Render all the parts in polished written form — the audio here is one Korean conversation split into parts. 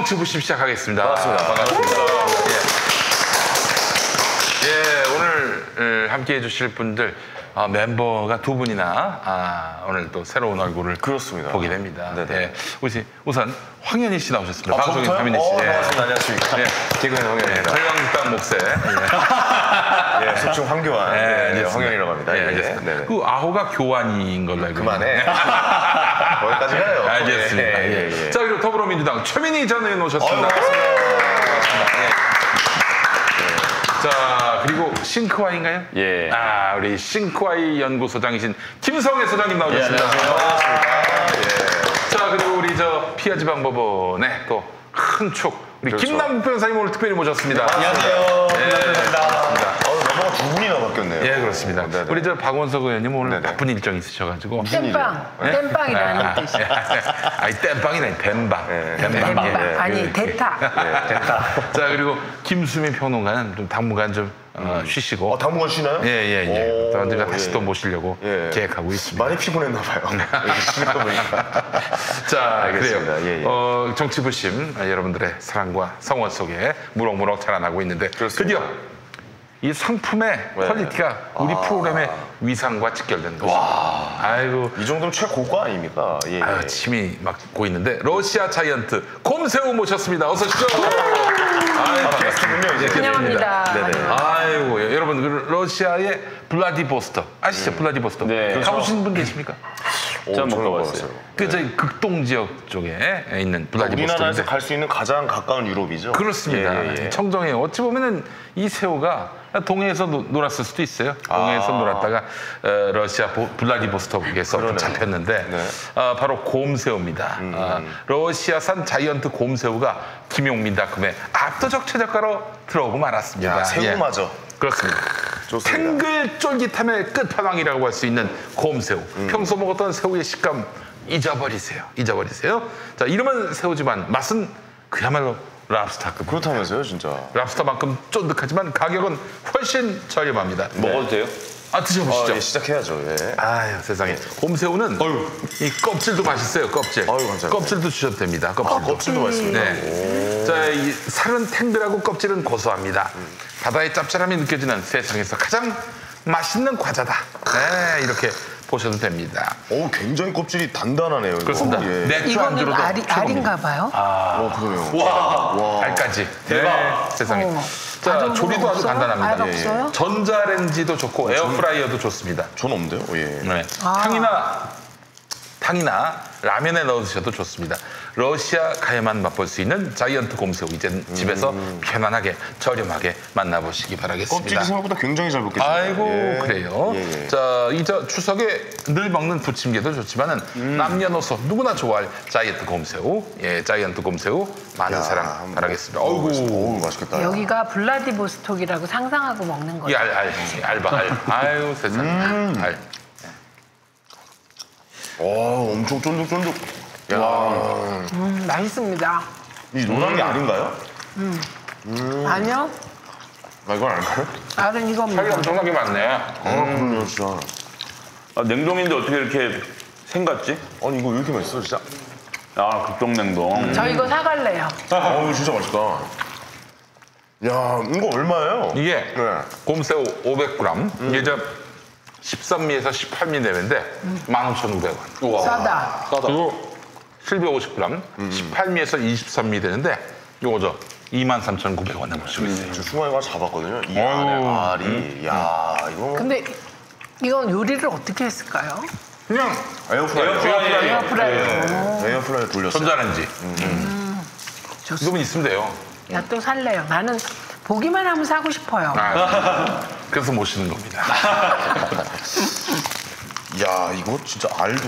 정치부심 시작하겠습니다. 반갑습니다. 예, 오늘 함께해 주실 분들 멤버가 두 분이나 오늘 또 새로운 얼굴을 그렇습니다. 보게 됩니다. 네네. 예, 우선 황현희 씨 나오셨습니다. 방송인 황현희 씨. 반갑습니다. 안녕하십니까. 예. 개그맨 황현입니다. 설렁탕 목세. 예, 속칭 황교안. 예, 황현이라고 합니다. 예, 예, 알겠습니다. 네네. 그 아호가 교환인 걸로 알고 그만해. 거기까지 가요. 알겠습니다. 예. 자, 그리고 더불어민주당 최민희 전 의원 오셨습니다. 자, 그리고 싱크와이인가요? 예. 우리 싱크와이 연구소장이신 김성애 소장님 나오셨습니다. 자, 그리고 우리 피하지방법원의 또 큰 축, 우리 그렇죠. 김남국 변호사님 오늘 특별히 모셨습니다. 안녕하세요. 반갑습니다. 넘버가 두 분이나 바뀌었네요. 예, 그렇습니다. 네네. 우리 박원석 의원님 오늘 네네. 바쁜 일정이 있으셔가지고. 땜빵이라는 뜻이. 아니, 땜빵이네, 뱀방. 땜빵. 예. 아니, 대타. 자, 그리고 김수민 평론가는 좀 당분간 좀 쉬시고. 당분간 쉬나요? 예. 또 언젠가 오, 다시 예. 또 모시려고 예. 계획하고 있습니다. 많이 피곤했나 봐요. 이렇게 쉬다 보니까. 자, 알겠습니다. 그래요. 예. 정치부심 여러분들의 사랑과 성원 속에 무럭무럭 자라나고 있는데 드디어 이 상품의 퀄리티가 우리 프로그램의 위상과 직결된 것입니다. 아이고, 이 정도면 최고가 아닙니까? 예. 침이 막 고이는데 러시아 자이언트 곰새우 모셨습니다. 어서 오십시오. 반갑습니다. 환영합니다. 네네. 아이고, 여러분, 그 러시아의 블라디보스톡 아시죠? 블라디보스톡. 네. 가보신 분 계십니까? 전 못 가봤어요. 그 저희 극동 지역 쪽에 있는 블라디보스톡인데. 우리나라에서 갈 수 있는 가장 가까운 유럽이죠. 그렇습니다. 예. 청정에 어찌 보면은 이 새우가 동해에서 놀았을 수도 있어요. 동해에서 놀았다가 러시아 블라디보스톡에서 그러네요. 잡혔는데 네. 바로 곰새우입니다. 러시아산 자이언트 곰새우가 김용민닷컴에 압도적 최저가로 들어오고 말았습니다. 야, 새우마저. 그렇습니다. 좋습니다. 탱글 쫄깃함의 끝판왕이라고 할 수 있는 곰새우. 평소 먹었던 새우의 식감 잊어버리세요. 자, 이름은 새우지만 맛은 그야말로 랍스타급. 그렇다면서요, 진짜. 랍스터만큼 쫀득하지만 가격은 훨씬 저렴합니다. 먹어도 돼요? 드셔보시죠. 예, 시작해야죠. 예. 아유, 세상에. 곰새우는 이 껍질도 맛있어요. 껍질. 아유, 감사합니다. 껍질도 주셔도 됩니다. 껍질도 맛있습니다. 네. 자, 이 살은 탱글하고 껍질은 고소합니다. 바다의 짭짤함이 느껴지는 세상에서 가장 맛있는 과자다. 네, 이렇게 보셔도 됩니다. 굉장히 껍질이 단단하네요. 이거. 그렇습니다. 예. 맥주 이거는 안주로도 알인가 봐요. 그러네요. 와, 알까지. 대박. 세상에. 자, 가정부는 조리도 아주 없어요? 간단합니다. 알 없어요? 전자레인지도 좋고 에어프라이어도 좋습니다. 전 없는데요? 예. 네. 탕이나 라면에 넣어 드셔도 좋습니다. 러시아 가야만 맛볼 수 있는 자이언트 곰새우. 이제 집에서 편안하게 저렴하게 만나보시기 바라겠습니다. 껍질이 생각보다 굉장히 잘 먹겠습니다. 아이고, 예. 그래요. 예. 자, 추석에 늘 먹는 부침개도 좋지만은 남녀노소 누구나 좋아할 자이언트 곰새우. 예, 자이언트 곰새우 많은 사랑 바라겠습니다. 어우, 맛있겠다. 여기가 블라디보스톡이라고 상상하고 먹는 거예요. 알. 아유, 세상에. 알. 엄청 쫀득쫀득. 야, 맛있습니다. 이 노란 게 알인가요? 아니요? 이건 알까요? 알은 살이 이겁니다. 엄청나게 많네. 그럼요, 진짜. 냉동인데 어떻게 이렇게 생갔지? 아니, 이거 왜 이렇게 맛있어, 진짜? 극동 냉동. 저 이거 사갈래요. 진짜 맛있다. 야, 이거 얼마예요? 이게 네. 곰새우 500g. 이게 13미에서 18미 내외인데 15,900원. 싸다. 그리고 실비 50g, 18미에서 23미 되는데 요거 23,900원에 볼 수 있어요. 저 중간에 가서 잡았거든요. 이 안에 알이. 야, 이거. 근데 이건 요리를 어떻게 했을까요? 그냥 에어프라이어. 에어프라이어. 에어프라이어 돌렸어요. 전자레인지. 좋습니다. 이거만 있으면 돼요. 야, 또 살래요. 나는 보기만 하면 사고 싶어요. 그래서 모시는 겁니다. 야, 이거 진짜 알도.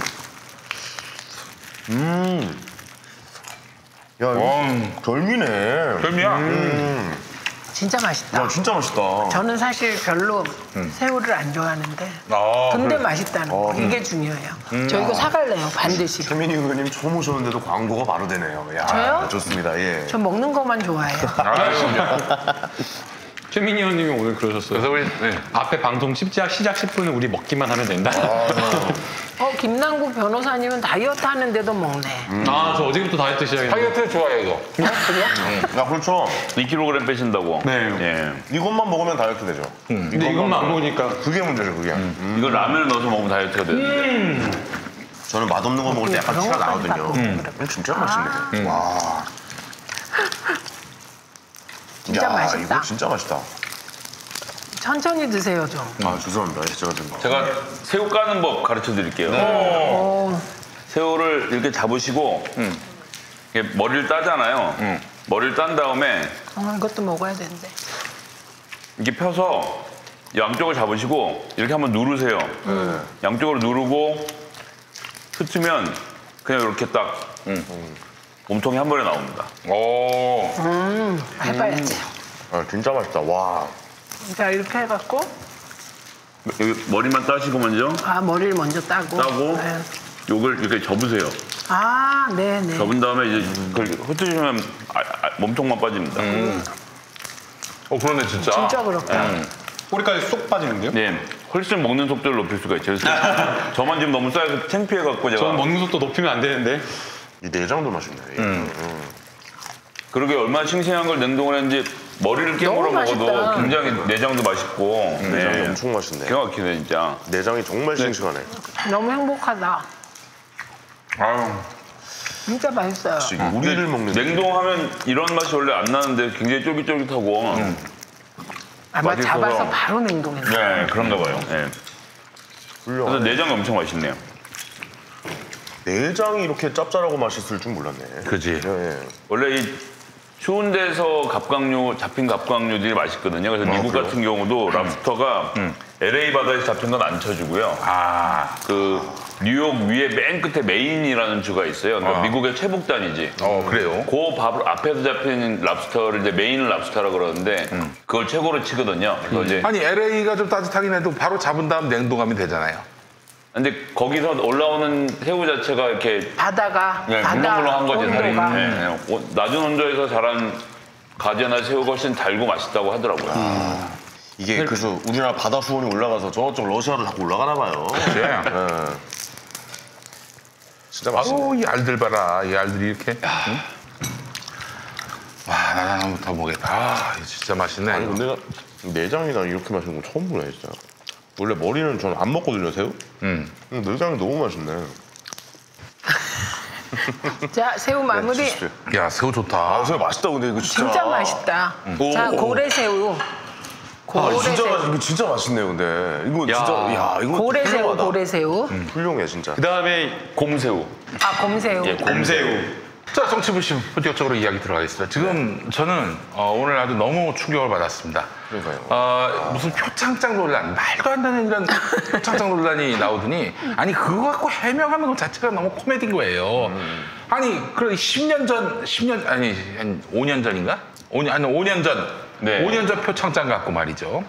야, 이거 별미네. 별미야. 진짜 맛있다. 야, 진짜 맛있다. 저는 사실 별로 새우를 안 좋아하는데 아, 근데 그래. 맛있다는 거 이게 중요해요. 저 이거 사갈래요. 반드시. 최민희 의원님 처음 오셨는데도 광고가 바로 되네요. 야, 저요? 좋습니다. 예. 저 먹는 것만 좋아해요. 최민희 의원님이 오늘 그러셨어요. 그래서 우리 네. 앞에 방송 시작 10분은 우리 먹기만 하면 된다. 김남국 변호사님은 다이어트 하는데도 먹네. 저 어제부터 다이어트 시작했는데. 다이어트 좋아요 이거. 야, 그렇죠. 2kg 빼신다고. 네. 예. 이것만 먹으면 다이어트 되죠. 근데 이것만 안 먹으니까. 그게 문제죠, 그게. 이거 라면을 넣어서 먹으면 다이어트가 되는데. 저는 맛없는 거 먹을 때 약간 그런 티가 것까지 나거든요. 바꾸고 진짜 맛있네. 와. 진짜 야, 맛있다. 이거 진짜 맛있다. 천천히 드세요 좀. 아, 죄송합니다. 제가 좀. 제가 새우 까는 법 가르쳐 드릴게요. 오, 새우를 이렇게 잡으시고 이렇게 머리를 따잖아요. 머리를 딴 다음에 이것도 먹어야 되는데. 이렇게 펴서 양쪽을 잡으시고 이렇게 한번 누르세요. 양쪽으로 누르고 흩으면 그냥 이렇게 딱 몸통이 한 번에 나옵니다. 오. 해봐야지. 아, 진짜 맛있다. 와. 자 이렇게 해갖고 여기 머리만 따시고 먼저 머리를 먼저 따고. 따고 네. 요걸 이렇게 접으세요. 네네. 접은 다음에 이제 그걸 흩으시면 몸통만 빠집니다. 그러네 진짜. 진짜 그렇다. 꼬리까지 쏙 빠지는데요? 네, 훨씬 먹는 속도를 높일 수가 있죠. 그래서 저만 지금 너무 쌓여서 창피해갖고 제가. 저는 먹는 속도 높이면 안 되는데. 이 내장도 맛있네. 그러게 얼마나 싱싱한 걸 냉동을 했는지 머리를 깨물어 너무 먹어도 맛있다. 굉장히 내장도 맛있고. 내장이 네. 엄청 맛있네. 기가 막히네 진짜. 내장이 정말 싱싱하네. 너무 행복하다. 아유. 진짜 맛있어요. 진짜 우리를 먹는. 냉동하면 이런 맛이 원래 안 나는데 굉장히 쫄깃쫄깃하고. 아마 맛있어서. 잡아서 바로 냉동했어. 네, 그런가 봐요. 네. 그래서 훌륭하네. 내장이 엄청 맛있네요. 내장이 이렇게 짭짤하고 맛있을 줄 몰랐네. 그지. 네. 원래 이 추운 데서 갑각류, 잡힌 갑각류들이 맛있거든요. 그래서 미국 그래요? 같은 경우도 랍스터가 LA 바다에서 잡힌 건 안 쳐주고요. 그 뉴욕 위에 맨 끝에 메인이라는 주가 있어요. 그러니까 미국의 최북단이지. 그래요. 그 밥 앞에서 잡힌 랍스터를 이제 메인 랍스터라 그러는데 그걸 최고로 치거든요. 그래서 이제 아니 LA가 좀 따뜻하긴 해도 바로 잡은 다음 냉동하면 되잖아요. 근데 거기서 올라오는 새우 자체가 이렇게 바다가 네, 바다 물렁물렁한 거지 살이. 온도가. 네, 낮은 온도에서 자란 가지나 새우가 훨씬 달고 맛있다고 하더라고요. 이게 그래서 우리나라 바다 수온이 올라가서 저쪽 러시아로 자꾸 올라가나 봐요. 네. 진짜 맛있네. 아우 이 알들 봐라. 이 알들이 이렇게. 응? 와 나는 한번 더 먹겠다. 이거 진짜 맛있네. 아니 근데 내장이나 이렇게 맛있는 거 처음 보네 진짜. 원래 머리는 저는 안 먹거든요 새우. 내장이 너무 맛있네. 자 새우 마무리. 드십시오. 야 새우 좋다. 아 새우 맛있다 근데 이거 진짜. 진짜 맛있다. 자 고래새우. 아 진짜 고래새우. 이거 진짜 맛있네요 근데 이거 진짜 야 이거 고래새우, 훌륭하다. 고래새우. 훌륭해 진짜. 그 다음에 곰새우. 곰새우. 예, 곰새우. 자 정치부심 본격적으로 이야기 들어가겠습니다. 지금 저는 오늘 아주 너무 충격을 받았습니다. 그러니까요. 무슨 표창장 논란, 말도 안 되는 이런 표창장 논란이 나오더니 아니 그거 갖고 해명하는 것 자체가 너무 코미디인 거예요. 아니 그래 10년 전, 10년 아니 한 5년 전인가? 5년 전, 네. 5년 전 표창장 갖고 말이죠.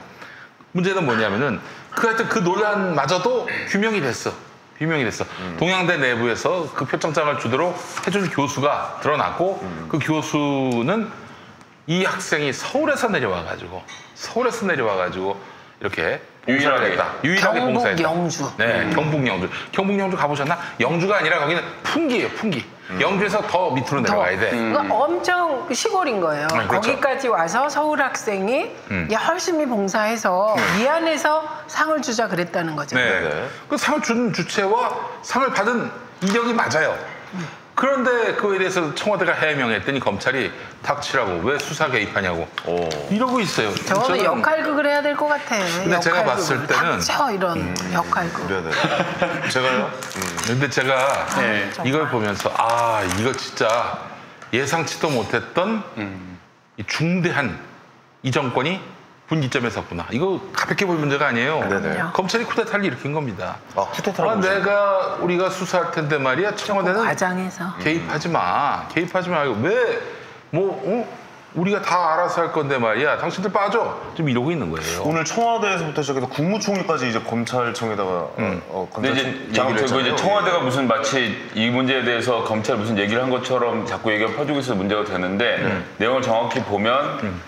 문제는 뭐냐면은 하여튼 그 논란마저도 규명이 됐어. 동양대 내부에서 그 표창장을 주도록 해준 교수가 드러났고 그 교수는 이 학생이 서울에서 내려와가지고 이렇게 봉사를 했다. 유일하게 경북 봉사했다. 영주. 네, 경북 영주. 경북 영주 가보셨나? 영주가 아니라 거기는 풍기예요, 풍기. 영주에서 더 밑으로 내려가야 돼. 그러니까 엄청 시골인 거예요. 그렇죠. 거기까지 와서 서울 학생이 열심히 봉사해서 미안해서 상을 주자 그랬다는 거죠. 네. 그 상을 준 주체와 상을 받은 이력이 맞아요. 그런데 그거에 대해서 청와대가 해명했더니 검찰이 닥치라고 왜 수사 개입하냐고 이러고 있어요. 저거는 저는 역할극을 해야 될 것 같아. 근데 제가 봤을 때는 닥쳐 이런 역할극. 그래야 돼. 제가요? 근데 제가 네. 이걸 보면서 이거 진짜 예상치도 못했던 이 중대한 이 정권이 분기점에 섰구나. 이거 가볍게 볼 문제가 아니에요. 네네. 검찰이 쿠데타를 일으킨 겁니다. 쿠데타라고 보시나요? 우리가 수사할 텐데 말이야. 청와대는 과장해서. 개입하지 마. 왜 우리가 다 알아서 할 건데 말이야. 당신들 빠져. 좀 이러고 있는 거예요. 오늘 청와대에서부터 시작해서 국무총리까지 이제 검찰청에다가 근데 이제 청와대가 무슨 마치 이 문제에 대해서 검찰 무슨 얘기를 한 것처럼 자꾸 얘기가 퍼지고 있어서 문제가 되는데 내용을 정확히 보면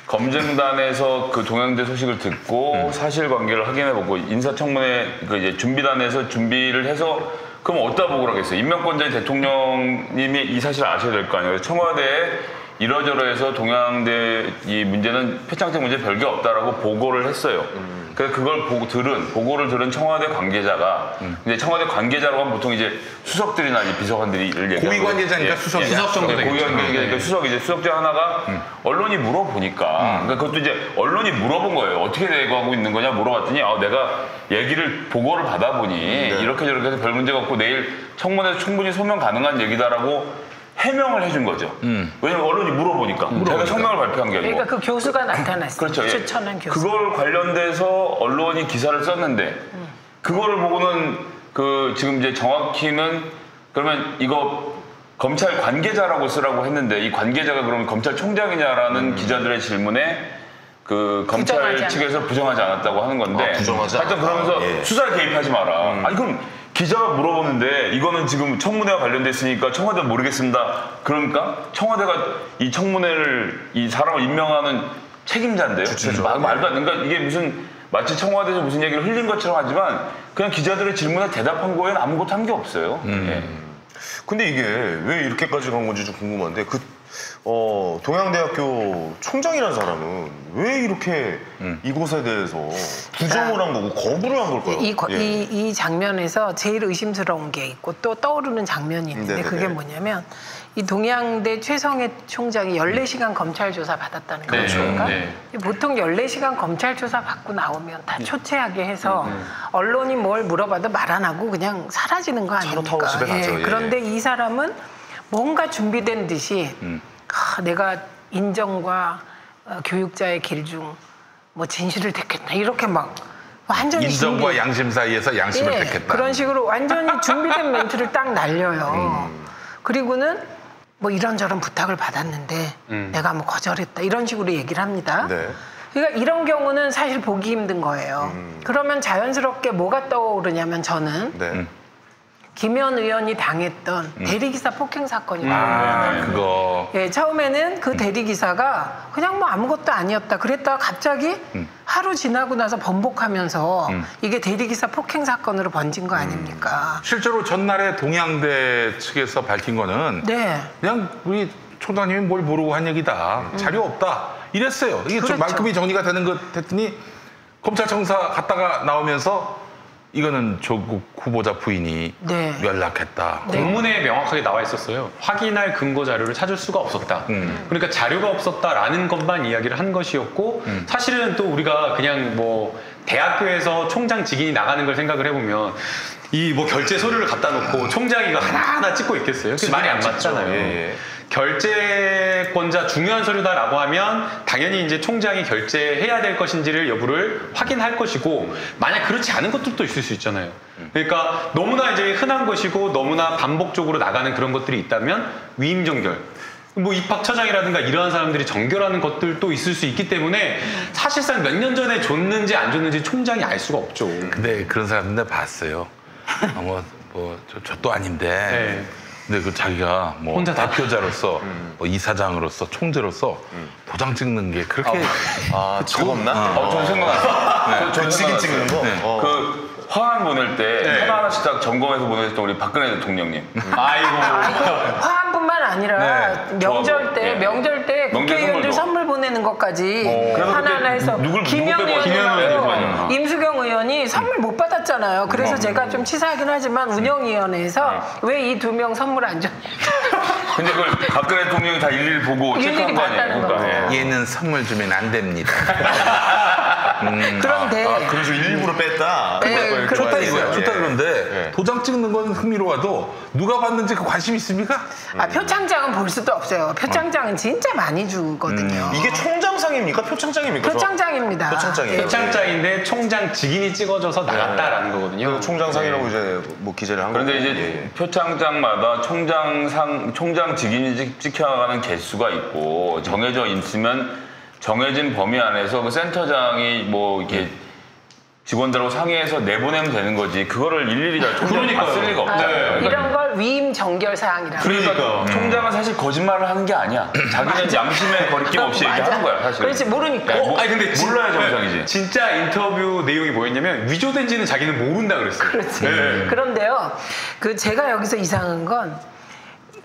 검증단에서 그 동양대 소식을 듣고 사실관계를 확인해보고 인사청문회 그 이제 준비단에서 준비를 해서 그럼 어디다 보고를 하겠어요? 임명권자인 대통령님이 이 사실을 아셔야 될 거 아니에요. 그래서 청와대에 이러저러해서 동양대 이 문제는 표창장 문제 별게 없다라고 보고를 했어요. 그래서 그걸 보고를 들은 청와대 관계자가 이제 청와대 관계자로 하면 보통 이제 수석들이나 이제 비서관들이 얘기하는 고위 관계자니까 수석이죠. 수석 정도 되겠죠. 고위 관계자니까 수석 중 하나가 언론이 물어보니까 그러니까 그것도 이제 언론이 물어본 거예요. 어떻게 대거하고 있는 거냐 물어봤더니 내가 얘기를 보고를 받아보니 이렇게 저렇게 해서 별 문제가 없고 내일 청문회에서 충분히 소명 가능한 얘기다라고 해명을 해준 거죠. 왜냐면 언론이 물어보니까. 제가 성명을 발표한 게 아니고. 그러니까 그 교수가 나타났어요. 그렇죠. 예. 추천한 교수. 그걸 관련돼서 언론이 기사를 썼는데 그거를 보고는 그 지금 이제 정확히는 그러면 이거 검찰 관계자라고 쓰라고 했는데 이 관계자가 그러면 검찰총장이냐라는 기자들의 질문에 그 검찰 부정하지 측에서 부정하지 않았다고 하는 건데 부정하지 하여튼 그러면서 수사에 개입하지 마라. 아니 그럼 기자가 물어보는데 이거는 지금 청문회와 관련됐으니까 청와대 모르겠습니다. 그러니까 청와대가 이 청문회를 이 사람을 임명하는 책임자인데요. 말도 안 되는 그러니까 이게 무슨 마치 청와대에서 무슨 얘기를 흘린 것처럼 하지만 그냥 기자들의 질문에 대답한 거에는 아무것도 한 게 없어요. 예. 근데 이게 왜 이렇게까지 간 건지 좀 궁금한데 동양대학교 총장이라는 사람은 왜 이렇게 이곳에 대해서 부정을 한 거고 거부를 한 걸까요? 이 장면에서 제일 의심스러운 게 있고 또 떠오르는 장면이 있는데 네네네. 그게 뭐냐면 이 동양대 최성해 총장이 14시간 검찰 조사 받았다는 거니까 보통 14시간 검찰 조사 받고 나오면 다 초췌하게 해서 언론이 뭘 물어봐도 말 안 하고 그냥 사라지는 거 아닙니까? 차로 타고 집에 가죠. 예. 그런데 이 사람은 뭔가 준비된 듯이 내가 인정과 교육자의 길 중 뭐 진실을 택했다 이렇게 막 완전히 인정과 양심 사이에서 양심을 택했다. 그런 식으로 완전히 준비된 멘트를 딱 날려요. 그리고는 뭐 이런저런 부탁을 받았는데 내가 뭐 거절했다 이런 식으로 얘기를 합니다. 네. 그러니까 이런 경우는 사실 보기 힘든 거예요. 그러면 자연스럽게 뭐가 떠오르냐면 저는 김현 의원이 당했던 대리기사 폭행 사건이거든요. 그거. 예, 처음에는 그 대리기사가 그냥 뭐 아무것도 아니었다 그랬다가 갑자기 하루 지나고 나서 번복하면서 이게 대리기사 폭행 사건으로 번진 거 아닙니까? 실제로 전날에 동양대 측에서 밝힌 거는 네. 그냥 우리 총장님이 뭘 모르고 한 얘기다. 자료 없다. 이랬어요. 이게 좀 그렇죠. 말끔히 정리가 되는 것 했더니 검찰청사 갔다가 나오면서 이거는 조국 후보자 부인이 네. 연락했다. 공문에 명확하게 나와 있었어요. 확인할 근거 자료를 찾을 수가 없었다. 그러니까 자료가 없었다라는 것만 이야기를 한 것이었고 사실은 또 우리가 그냥 뭐 대학교에서 총장 직인이 나가는 걸 생각을 해보면 이 뭐 결제 서류를 갖다 놓고 총장이 이거 하나하나 찍고 있겠어요? 그게 말이 안 맞잖아요. 예. 결제권자 중요한 서류다라고 하면 당연히 이제 총장이 결제해야 될 것인지를 여부를 확인할 것이고 만약 그렇지 않은 것들도 있을 수 있잖아요. 그러니까 너무나 이제 흔한 것이고 너무나 반복적으로 나가는 그런 것들이 있다면 위임 정결. 뭐 입학처장이라든가 이러한 사람들이 정결하는 것들도 있을 수 있기 때문에 사실상 몇 년 전에 줬는지 안 줬는지 총장이 알 수가 없죠. 근데 그런 사람들 봤어요. 저도 아닌데. 네. 근데 그 자기가 뭐 혼자 다 대표자로서 뭐 이사장으로서 총재로서 도장 찍는 게 그렇게 즐겁나? 저는 생각났어요. 저 찍는 거? 네. 그 화환 보낼 때 하나하나씩 딱 점검해서 보내셨던 우리 박근혜 대통령님. 아이고. 화환뿐만 아니라 네. 명절 때 명절 국회의원들 선물도. 선물 보내는 것까지 그래서 하나하나 해서 누구 김현 빼고 의원하고 임수경 의원이 선물 못 받았잖아요. 그래서 제가 좀 치사하긴 하지만 운영위원회에서 왜 이 두 명 선물 안 줬냐. 근데 그걸 박근혜 대통령이 다 일일이 보고 일일이 체크한 거 아니에요? 봤다는 거죠. 얘는 선물 주면 안 됩니다. 그런데 그래서 일부러 뺐다. 네, 좋다 그런데 이거야. 좋다 그런데 네. 도장 찍는 건 흥미로워도 누가 받는지 그 관심 있습니까? 표창장은 볼 수도 없어요. 표창장은 진짜 많이 주거든요. 이게 총장상입니까? 표창장입니까? 표창장입니다. 표창장이에요. 표창장인데 총장 직인이 찍어줘서 나갔다라는 거거든요. 총장상이라고 이제 뭐 기재를 한 그런데 거고. 이제 표창장마다 총장 직인이 찍혀가는 개수가 있고 정해져 있으면 정해진 범위 안에서 그 센터장이 뭐 이렇게 직원들하고 상의해서 내보내면 되는 거지. 그거를 일일이 다 총장이 봤을 리가 없잖아요. 이런 걸 위임 정결 사항이라고. 그러니까 총장은 사실 거짓말을 하는 게 아니야. 자기는 양심에 거리낌 없이 얘기하는 거야, 사실. 그렇지, 모르니까. 아니 근데 몰라야 정상이지. 진짜 인터뷰 내용이 뭐였냐면 위조된지는 자기는 모른다 그랬어요. 그렇지. 네. 그런데요, 제가 여기서 이상한 건,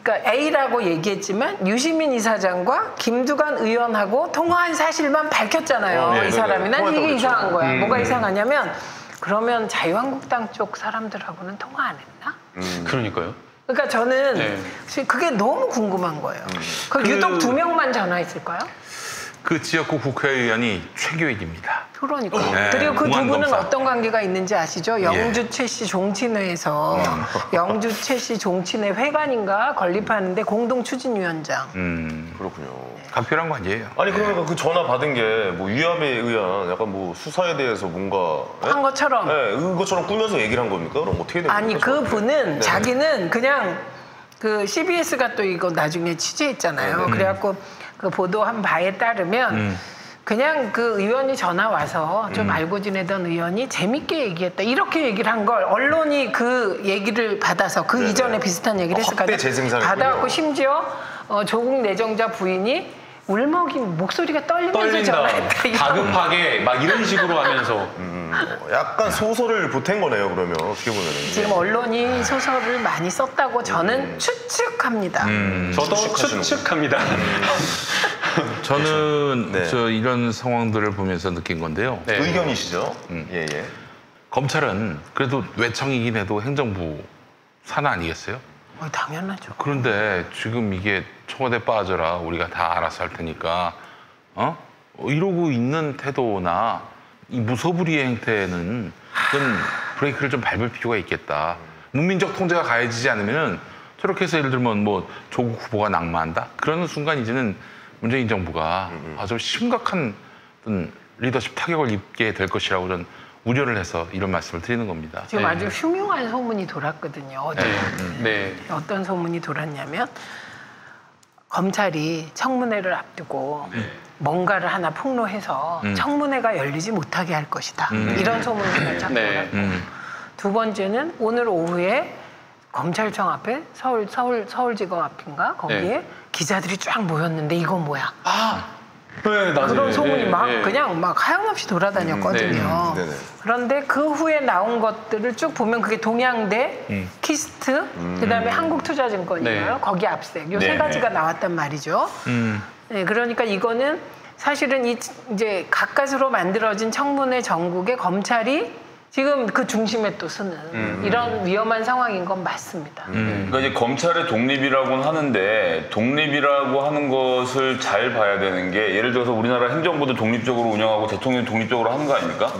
그러니까 A라고 얘기했지만 유시민 이사장과 김두관 의원하고 통화한 사실만 밝혔잖아요. 이 사람이. 난 이게 이상한 거야. 뭐가 이상하냐면, 그러면 자유한국당 쪽 사람들하고는 통화 안 했나? 그러니까요. 그러니까 저는 그게 너무 궁금한 거예요. 유독 2명만 전화했을까요? 그 지역구 국회의원이 최교익입니다. 그러니까. 네, 그리고 그 두 분은 공안검사. 어떤 관계가 있는지 아시죠? 영주 최씨 종친회에서 영주 최씨 종친회 회관인가 건립하는데 공동 추진위원장. 그렇군요. 간편한 거 아니에요. 아니 그러니까 그 전화 받은 게 뭐 위압에 의한 약간 뭐 수사에 대해서 뭔가 한 것처럼. 네, 그것처럼 꾸며서 얘기를 한 겁니까? 그럼 어떻게 된 겁니까? 아니 그 분은 자기는 그냥 그 CBS가 또 이거 나중에 취재했잖아요. 그래갖고 그 보도한 바에 따르면 그냥 그 의원이 전화 와서 좀 알고 지내던 의원이 재밌게 얘기했다. 이렇게 얘기를 한 걸 언론이 그 얘기를 받아서 그 이전에 비슷한 얘기를 했을 확대 재생산했군요. 받아갖고 심지어 조국 내정자 부인이 울먹이 목소리가 떨리면서 전화했다. 이런. 다급하게 막 이런 식으로 하면서 약간 소설을 보탠 거네요. 그러면 어떻게 보면은. 지금 언론이 소설을 많이 썼다고 저는 추측합니다. 저도 추측합니다. 저는 네. 이런 상황들을 보면서 느낀 건데요. 네. 의견이시죠? 예. 검찰은 그래도 외청이긴 해도 행정부 산하 아니겠어요? 당연하죠. 그런데 지금 이게 청와대 빠져라 우리가 다 알아서 할 테니까 이러고 있는 태도나 이 무소불위의 행태는 좀 브레이크를 좀 밟을 필요가 있겠다. 문민적 통제가 가해지지 않으면은 저렇게 해서 예를 들면 뭐 조국 후보가 낙마한다? 그러는 순간 이제는 문재인 정부가 아주 심각한 어떤 리더십 타격을 입게 될 것이라고 저는 우려를 해서 이런 말씀을 드리는 겁니다. 지금 아주 흉흉한 소문이 돌았거든요. 어제. 네. 어떤 소문이 돌았냐면 검찰이 청문회를 앞두고 뭔가를 하나 폭로해서 청문회가 열리지 못하게 할 것이다. 이런 소문이 하나 쫙 돌았고 두 번째는 오늘 오후에 검찰청 앞에 서울지검 앞인가 거기에 기자들이 쫙 모였는데 이건 뭐야? 네, 그런 소문이 막 네. 그냥 막 하염없이 돌아다녔거든요. 네네. 그런데 그 후에 나온 것들을 쭉 보면 그게 동양대, 키스트, 그다음에 한국투자증권이에요. 네. 거기 압색. 요 세 네. 가지가 나왔단 말이죠. 네, 그러니까 이거는 사실은 이제 가까스로 만들어진 청문회 전국에 검찰이 지금 그 중심에 또 서는 이런 위험한 상황인 건 맞습니다. 그러니까 이제 검찰의 독립이라고는 하는데 독립이라고 하는 것을 잘 봐야 되는 게 예를 들어서 우리나라 행정부도 독립적으로 운영하고 대통령이 독립적으로 하는 거 아닙니까?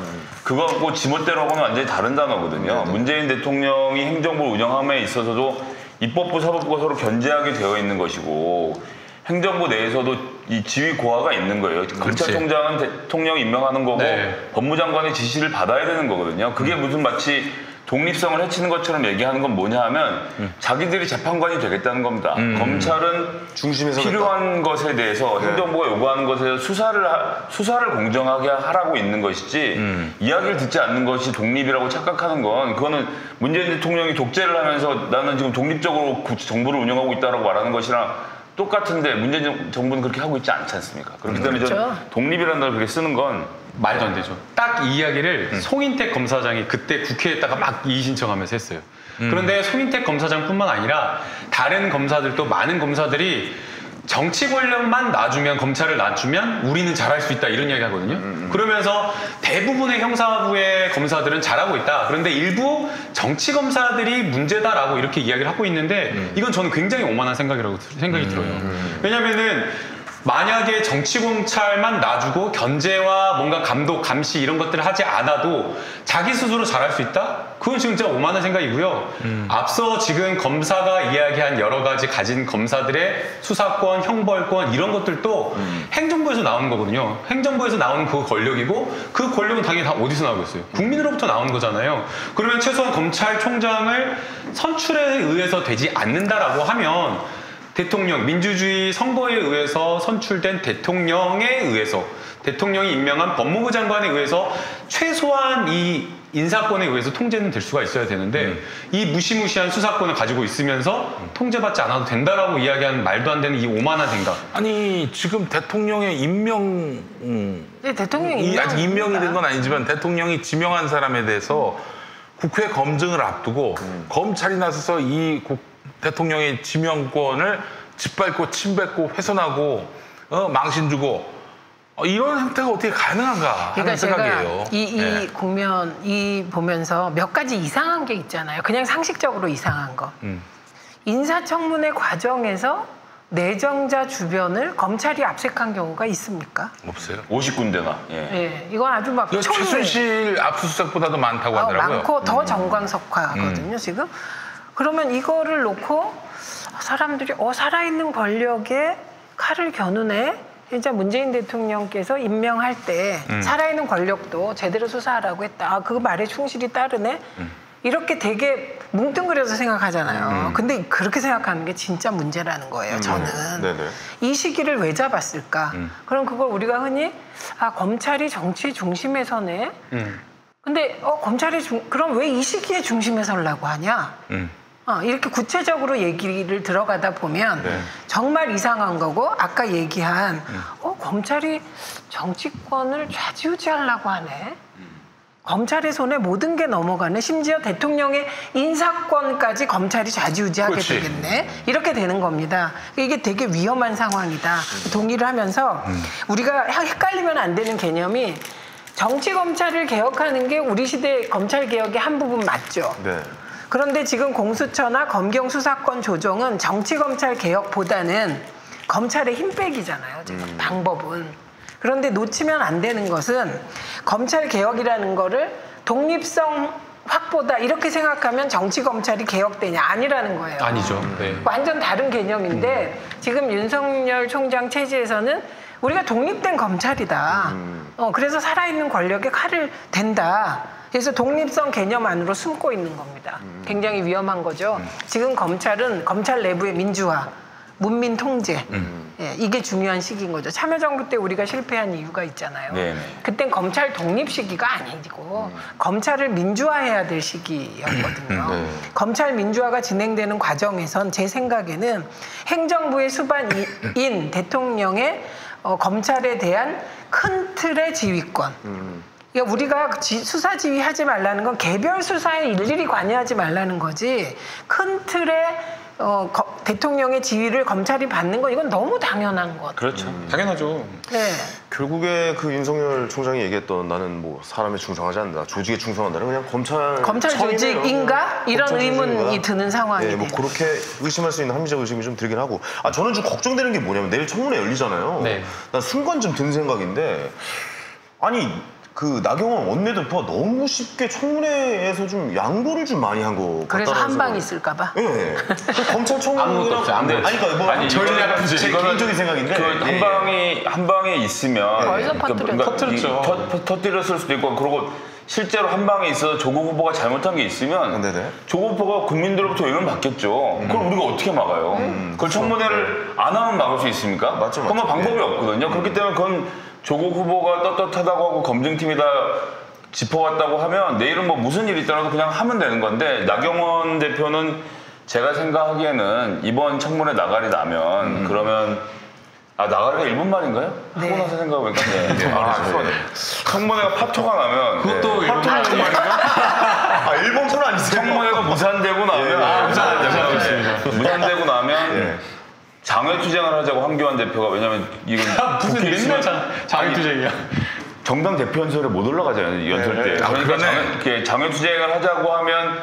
그거하고 지멋대로 하고는 완전히 다른 단어거든요. 문재인 대통령이 행정부를 운영함에 있어서도 입법부, 사법부가 서로 견제하게 되어 있는 것이고 행정부 내에서도 이 지휘 고하가 있는 거예요. 검찰총장은 대통령이 임명하는 거고 법무장관의 지시를 받아야 되는 거거든요. 그게 무슨 마치 독립성을 해치는 것처럼 얘기하는 건 뭐냐 하면 자기들이 재판관이 되겠다는 겁니다. 검찰은 중심에 서겠다. 필요한 것에 대해서 행정부가 요구하는 것에 대해서 수사를 공정하게 하라고 있는 것이지 이야기를 듣지 않는 것이 독립이라고 착각하는 건 그거는 문재인 대통령이 독재를 하면서 나는 지금 독립적으로 정부를 운영하고 있다라고 말하는 것이랑 똑같은데 문재인 정부는 그렇게 하고 있지 않지 않습니까? 그렇기 때문에 그렇죠. 저는 독립이라는 걸 그렇게 쓰는 건 말도 안 되죠. 딱 이 이야기를 송인택 검사장이 그때 국회에다가 막 이의 신청하면서 했어요. 그런데 송인택 검사장뿐만 아니라 다른 검사들도 많은 검사들이 정치 권력만 놔주면 검찰을 놔주면 우리는 잘할 수 있다 이런 이야기 하거든요. 그러면서 대부분의 형사부의 검사들은 잘하고 있다. 그런데 일부 정치 검사들이 문제다라고 이렇게 이야기를 하고 있는데 이건 저는 굉장히 오만한 생각이라고 생각이 들어요. 왜냐면은 만약에 정치검찰만 놔주고 견제와 뭔가 감독, 감시 이런 것들을 하지 않아도 자기 스스로 잘할 수 있다? 그건 진짜 오만한 생각이고요. 앞서 지금 검사가 이야기한 여러 가지 가진 검사들의 수사권, 형벌권 이런 것들도 행정부에서 나오는 거거든요. 행정부에서 나오는 그 권력이고 그 권력은 당연히 다 어디서 나오고 있어요? 국민으로부터 나오는 거잖아요. 그러면 최소한 검찰총장을 선출에 의해서 되지 않는다라고 하면 대통령, 민주주의 선거에 의해서 선출된 대통령에 의해서 대통령이 임명한 법무부 장관에 의해서 최소한 이 인사권에 의해서 통제는 될 수가 있어야 되는데 이 무시무시한 수사권을 가지고 있으면서 통제받지 않아도 된다라고 이야기하는 말도 안 되는 이 오만한 생각. 아니 지금 대통령의 네, 대통령이 아직 임명이 된 건 아니지만 대통령이 지명한 사람에 대해서 국회 검증을 앞두고 검찰이 나서서 대통령의 지명권을 짓밟고 침뱉고 훼손하고 망신 주고 이런 행태가 어떻게 가능한가 하는 그러니까 생각이에요. 제가 이 국면 보면서 몇 가지 이상한 게 있잖아요. 그냥 상식적으로 이상한 거. 인사청문회 과정에서 내정자 주변을 검찰이 압색한 경우가 있습니까? 없어요. 50군데나. 예. 네, 이건 아주 막 이거 최순실 압수수색보다도 많다고 하더라고요. 많고 더 정광석화거든요, 지금. 그러면 이거를 놓고 사람들이 살아있는 권력에 칼을 겨누네. 진짜 문재인 대통령께서 임명할 때 살아있는 권력도 제대로 수사하라고 했다. 그 말에 충실히 따르네. 이렇게 되게 뭉뚱그려서 생각하잖아요. 근데 그렇게 생각하는 게 진짜 문제라는 거예요, 저는. 네네. 이 시기를 왜 잡았을까? 그럼 그걸 우리가 흔히 검찰이 정치 중심에 서네. 근데 검찰이 그럼 왜 이 시기에 중심에 서려고 하냐? 이렇게 구체적으로 얘기를 들어가다 보면 정말 이상한 거고 아까 얘기한 검찰이 정치권을 좌지우지하려고 하네. 검찰의 손에 모든 게 넘어가네. 심지어 대통령의 인사권까지 검찰이 좌지우지하게 그렇지. 되겠네. 이렇게 되는 겁니다. 이게 되게 위험한 상황이다. 동의를 하면서 우리가 헷갈리면 안 되는 개념이 정치검찰을 개혁하는 게 우리 시대 검찰개혁의 한 부분 맞죠. 네. 그런데 지금 공수처나 검경 수사권 조정은 정치검찰 개혁보다는 검찰의 힘 빼기잖아요. 지금 방법은. 그런데 놓치면 안 되는 것은 검찰 개혁이라는 거를 독립성 확보다 이렇게 생각하면 정치검찰이 개혁되냐 아니라는 거예요. 아니죠. 네. 완전 다른 개념인데 지금 윤석열 총장 체제에서는 우리가 독립된 검찰이다. 그래서 살아있는 권력에 칼을 댄다. 그래서 독립성 개념 안으로 숨고 있는 겁니다. 굉장히 위험한 거죠. 지금 검찰은 검찰 내부의 민주화, 문민 통제, 이게 중요한 시기인 거죠. 참여정부 때 우리가 실패한 이유가 있잖아요. 네네. 그땐 검찰 독립 시기가 아니고 검찰을 민주화해야 될 시기였거든요. 검찰 민주화가 진행되는 과정에선 제 생각에는 행정부의 수반인 대통령의 검찰에 대한 큰 틀의 지휘권, 그러니까 우리가 수사 지휘하지 말라는 건 개별 수사에 일일이 관여하지 말라는 거지 큰 틀의 대통령의 지휘를 검찰이 받는 건 이건 너무 당연한 것. 그렇죠. 당연하죠. 네. 결국에 그 윤석열 총장이 얘기했던 나는 뭐 사람에 충성하지 않는다, 조직에 충성한다는 그냥 검찰 조직인가? 이런 검찰 의문이 조직인가? 드는 상황이 네, 뭐 돼요. 그렇게 의심할 수 있는 합리적 의심이 좀 들긴 하고 저는 좀 걱정되는 게 뭐냐면 내일 청문회 열리잖아요. 네. 난 순간 좀 든 생각인데 아니 그 나경원 원내대표가 너무 쉽게 청문회에서 좀 양보를 좀 많이 한 거 같다는 그래서 한 방 생각이- 있을까 봐. 예. 검찰총장이랑 아무것도 없어요. 아무것도 아니 그러니까 뭐 아니, 전략 이거는 제 이거는 개인적인 생각인데 한 방에 있으면 벌써 터뜨렸죠. 터뜨렸을 수도 있고 그리고 실제로 한 방에 있어서 조국 후보가 잘못한 게 있으면 네네. 조국 후보가 국민들로부터 영향을 받겠죠. 그걸 우리가 어떻게 막아요? 그걸 청문회를 안 하면 막을 수 있습니까? 맞죠, 맞죠. 그러면 방법이 예. 없거든요. 그렇기 때문에 그건 조국 후보가 떳떳하다고 하고 검증팀이 다 짚어왔다고 하면 내일은 뭐 무슨 일이 있더라도 그냥 하면 되는 건데 나경원 대표는 제가 생각하기에는 이번 청문회 나가리 나면 그러면 나가리가 일본 말인가요? 네. 하고 나서 생각해보니까 청문회가 파토가 나면 그것도 일본 파토가 아 일본 편 아니세요? 청문회가 무산되고 나면 무산되고 나면 장외투쟁을 하자고 황교안 대표가 왜냐면 이건 무슨 국회 맨날 있으면- 장외투쟁이야. 정당 대표 연설에 못 올라가잖아요 연설 때. 네. 그러니까 그러네. 장외투쟁을 하자고 하면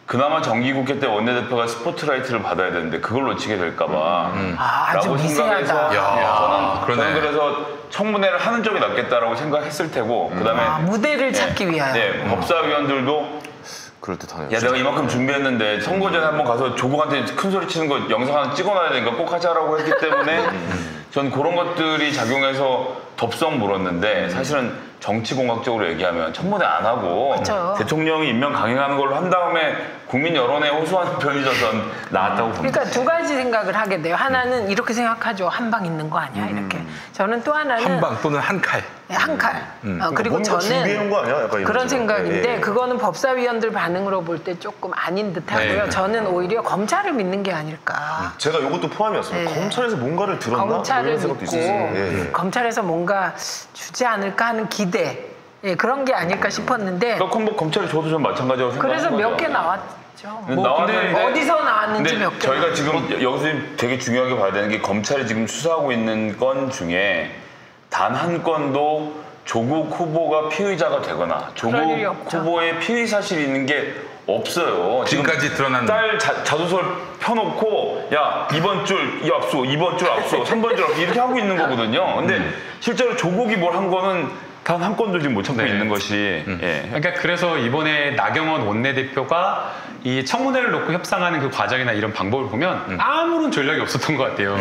그나마 정기국회 때 원내대표가 스포트라이트를 받아야 되는데 그걸 놓치게 될까봐. 아주 라고 생각해서 미세하다. 저는 그래서 청문회를 하는 쪽이 낫겠다라고 생각했을 테고 그다음에 무대를 찾기 위하여. 네, 법사위원들도 그럴듯하네요. 야 내가 이만큼 준비했는데 선거 전에 한번 가서 조국한테 큰 소리 치는 거 영상 하나 찍어놔야 되니까 꼭 하자라고 했기 때문에 전 그런 것들이 작용해서 덥석 물었는데 사실은 정치공학적으로 얘기하면 청문회 안 하고 그쵸. 대통령이 임명 강행하는 걸로 한 다음에 국민 여론에 호소하는 편이 전 나았다고 봅니다. 그러니까 두 가지 생각을 하게 돼요. 하나는 이렇게 생각하죠. 한 방 있는 거 아니야 이렇게. 저는 또 하나는 한 방 또는 한 칼. 한 칼. 그리고 뭔가 준비해 놓은 거 아니야? 약간 이런 그런 생각. 생각인데 예. 그거는 법사위원들 반응으로 볼 때 조금 아닌 듯하고요. 네. 저는 오히려 검찰을 믿는 게 아닐까. 제가 이것도 포함이었어요. 네. 검찰에서 뭔가를 들었나? 뭐 검찰을 이런 생각도 믿고 있었어요. 예, 예. 검찰에서 뭔가 주지 않을까 하는 기대. 예, 그런 게 아닐까 싶었는데 그럼 뭐 검찰이 줘도 좀 마찬가지라고 생각하는 그래서 거죠. 몇 개 나왔죠. 나왔는데 어디서 나왔는지 근데 몇 개. 저희가 지금 여기서 되게 중요하게 봐야 되는 게 검찰이 지금 수사하고 있는 건 중에 단 한 건도 조국 후보가 피의자가 되거나 조국 일이 없죠. 후보의 피의 사실이 있는 게 없어요. 지금까지 드러난 딸 자소서를 펴놓고 야 이번 줄 압수, 이번 줄 압수, 3번 줄 압수 이렇게 하고 있는 거거든요. 근데 실제로 조국이 뭘 한 거는 단 한 건도 지금 못 찾고 네. 있는 것이 예. 그러니까 그래서 이번에 나경원 원내대표가 이 청문회를 놓고 협상하는 그 과정이나 이런 방법을 보면 아무런 전략이 없었던 것 같아요.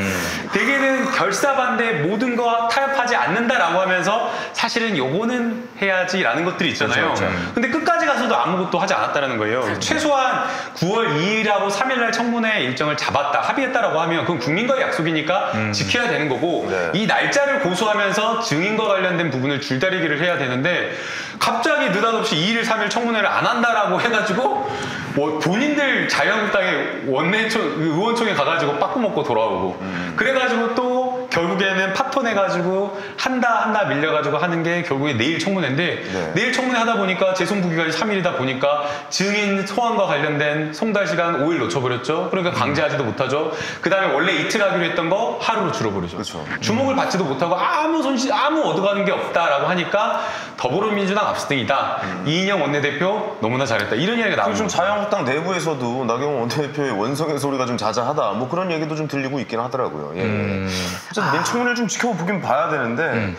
대개는 결사반대 모든 거 타협하지 않는다라고 하면서 사실은 요거는 해야지라는 것들이 있잖아요. 그렇죠. 근데 끝까지 가서도 아무것도 하지 않았다는 거예요. 최소한 9월 2일하고 3일날 청문회 일정을 잡았다, 합의했다라고 하면 그건 국민과의 약속이니까 지켜야 되는 거고 네. 이 날짜를 고수하면서 증인과 관련된 부분을 줄다리기를 해야 되는데 갑자기 느닷없이 2일, 3일 청문회를 안 한다라고 해가지고 뭐 본인들 자유한국당의 의원총회 가가지고 빠꾸 먹고 돌아오고 그래가지고 또 결국에는 파토내가지고 한다 밀려가지고 하는 게 결국에 내일 청문회인데 네. 내일 청문회 하다 보니까 재송부기간이 3일이다 보니까 증인 소환과 관련된 송달 시간 5일 놓쳐버렸죠. 그러니까 강제하지도 못하죠. 그 다음에 원래 이틀 하기로 했던 거 하루로 줄어버리죠. 그렇죠. 주목을 받지도 못하고 아무 얻어가는 게 없다라고 하니까 더불어민주당 압승이다. 이인영 원내대표 너무나 잘했다. 이런 이야기가 나오고 좀 자유한국당 내부에서도 나경원 원내대표의 원성의 소리가 좀 자자하다. 뭐 그런 얘기도 좀 들리고 있긴 하더라고요. 예. 어쨌든 내일 청문회를 좀 지켜보긴 봐야 되는데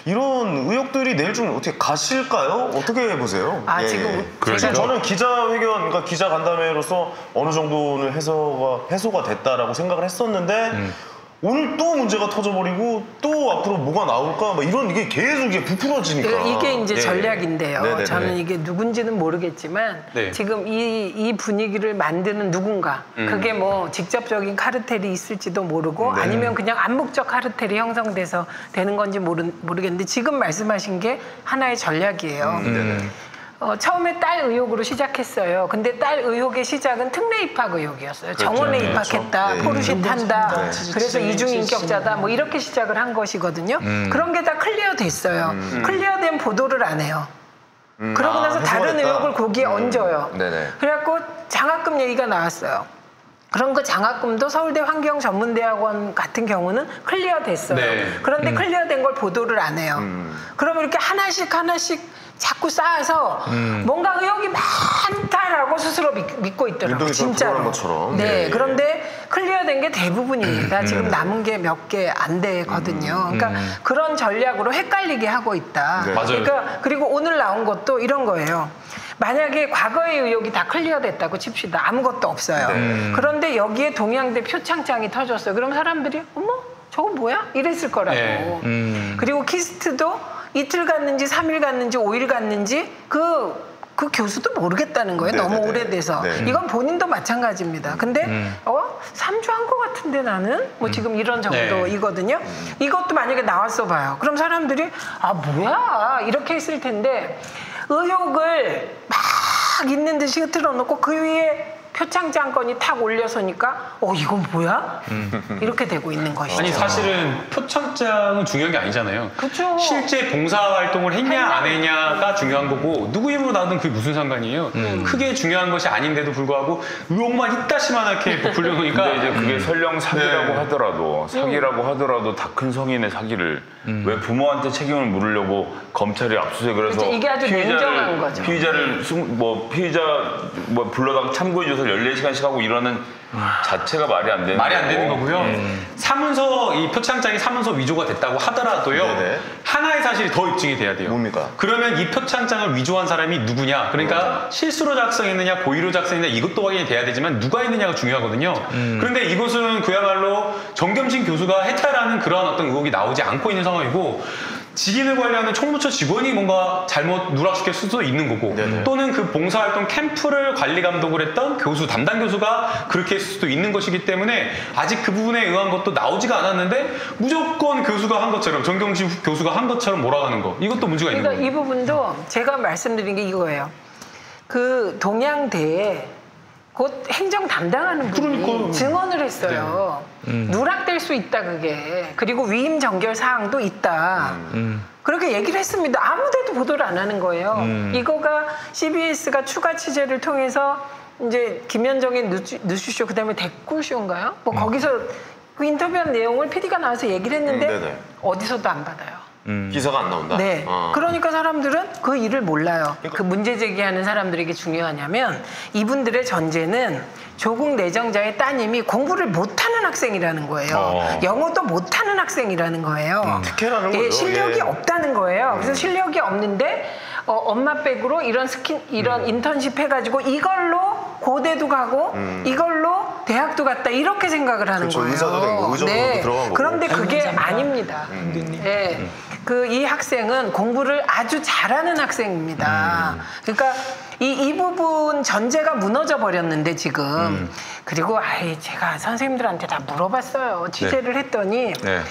이런 의혹들이 내일 좀 어떻게 가실까요? 어떻게 보세요? 지금 사실 저는 기자회견, 그러니까 기자 간담회로서 어느 정도는 해소가 됐다라고 생각을 했었는데 오늘 또 문제가 터져버리고 또 앞으로 뭐가 나올까? 막 이런 이게 계속 이게 부풀어지니까. 이게 이제 예. 전략인데요. 네네네. 저는 이게 누군지는 모르겠지만 네. 지금 이 분위기를 만드는 누군가 그게 뭐 직접적인 카르텔이 있을지도 모르고 아니면 그냥 암묵적 카르텔이 형성돼서 되는 건지 모르겠는데 지금 말씀하신 게 하나의 전략이에요. 처음에 딸 의혹으로 시작했어요. 근데 딸 의혹의 시작은 특례 입학 의혹이었어요. 정원에 입학했다, 네. 포르쉐 탄다, 그래서 이중인격자다, 뭐 이렇게 시작을 한 것이거든요. 그런 게 다 클리어 됐어요. 클리어된 보도를 안 해요. 그러고 나서 다른 해소가 됐다. 의혹을 거기에 얹어요. 네네. 그래갖고 장학금 얘기가 나왔어요. 그런 그 장학금도 서울대 환경전문대학원 같은 경우는 클리어 됐어요. 네. 그런데 클리어된 걸 보도를 안 해요. 그러면 이렇게 하나씩 자꾸 쌓아서 뭔가 의혹이 많다라고 스스로 믿고 있더라고요. 윤동희 진짜로. 프로그램 것처럼. 네, 예. 그런데 클리어된 게 대부분입니다. 지금 남은 게 몇 개 안 되거든요. 그러니까 그런 전략으로 헷갈리게 하고 있다. 네. 맞아요. 그러니까 그리고 오늘 나온 것도 이런 거예요. 만약에 과거의 의혹이 다 클리어됐다고 칩시다. 아무것도 없어요. 그런데 여기에 동양대 표창장이 터졌어요. 그럼 사람들이 어머 저거 뭐야? 이랬을 거라고. 네. 그리고 키스트도 이틀 갔는지 3일 갔는지 5일 갔는지 그 교수도 모르겠다는 거예요. 네네네. 너무 오래돼서. 네. 이건 본인도 마찬가지입니다. 근데 3주 한 거 같은데 나는? 뭐 지금 이런 정도이거든요. 이것도 만약에 나왔어 봐요. 그럼 사람들이 아 뭐야 이렇게 했을 텐데 의혹을 막 있는 듯이 틀어놓고 그 위에 표창장 건이 탁 올려서니까 이건 뭐야? 이렇게 되고 있는 것이죠. 아니 사실은 표창장은 중요한 게 아니잖아요. 그쵸. 실제 봉사활동을 했냐 안 했냐가 중요한 거고 누구 힘으로 나오든 그게 무슨 상관이에요. 크게 중요한 것이 아닌데도 불구하고 의혹만 이따시만하게 부풀려 놓으니까 근데 이제 그게 설령 사기라고 하더라도 다 큰 성인의 사기를 왜 부모한테 책임을 물으려고 검찰이 압수수색을 해서 그렇죠. 이게 아주 냉정한 거죠. 피의자 불러다가 참고해줘서 14시간씩 하고 이러는 자체가 말이 안 되는 말이 안 되는 거고요. 사문서 이 표창장이 사문서 위조가 됐다고 하더라도요. 네네. 하나의 사실이 더 입증이 돼야 돼요. 뭡니까? 그러면 이 표창장을 위조한 사람이 누구냐? 그러니까 실수로 작성했느냐, 고의로 작성했느냐 이것도 확인이 돼야 되지만 누가 했느냐가 중요하거든요. 그런데 이것은 그야말로 정겸진 교수가 했다라는 그런 어떤 의혹이 나오지 않고 있는 상황이고 직인을 관리하는 총무처 직원이 뭔가 잘못 누락시킬 수도 있는 거고 네네. 또는 그 봉사활동 캠프를 관리 감독을 했던 교수, 담당 교수가 그렇게 했을 수도 있는 것이기 때문에 아직 그 부분에 의한 것도 나오지가 않았는데 무조건 교수가 한 것처럼 정경심 교수가 한 것처럼 몰아가는 거 이것도 문제가 있는 그러니까 거예요. 이 부분도 제가 말씀드린 게 이거예요. 그 동양대에 곧 행정 담당하는 분이 그러니까. 증언을 했어요. 누락될 수 있다 그게. 그리고 위임 정결 사항도 있다. 그렇게 얘기를 했습니다. 아무데도 보도를 안 하는 거예요. 이거가 CBS가 추가 취재를 통해서 이제 김현정의 뉴스쇼 그다음에 댓글쇼인가요? 뭐 거기서 그 인터뷰한 내용을 PD가 나와서 얘기를 했는데 네네. 어디서도 안 받아요. 기사가 안 나온다. 네. 어. 그러니까 사람들은 그 일을 몰라요. 그 문제 제기하는 사람들에게 중요하냐면 이분들의 전제는 조국 내정자의 따님이 공부를 못하는 학생이라는 거예요. 영어도 못하는 학생이라는 거예요. 특혜라는 예, 거죠. 실력이 예. 없다는 거예요. 그래서 실력이 없는데 엄마 백으로 이런 이런 인턴십 해가지고 이걸로 고대도 가고 이걸로 대학도 갔다 이렇게 생각을 하는 그렇죠. 거예요. 의사도 된 거고, 의정부도 들어간 거고. 그런데 그게 아닙니다. 예. 이 학생은 공부를 아주 잘하는 학생입니다. 그러니까 이 부분 전제가 무너져 버렸는데 지금 그리고 제가 선생님들한테 다 물어봤어요. 취재를 했더니 네.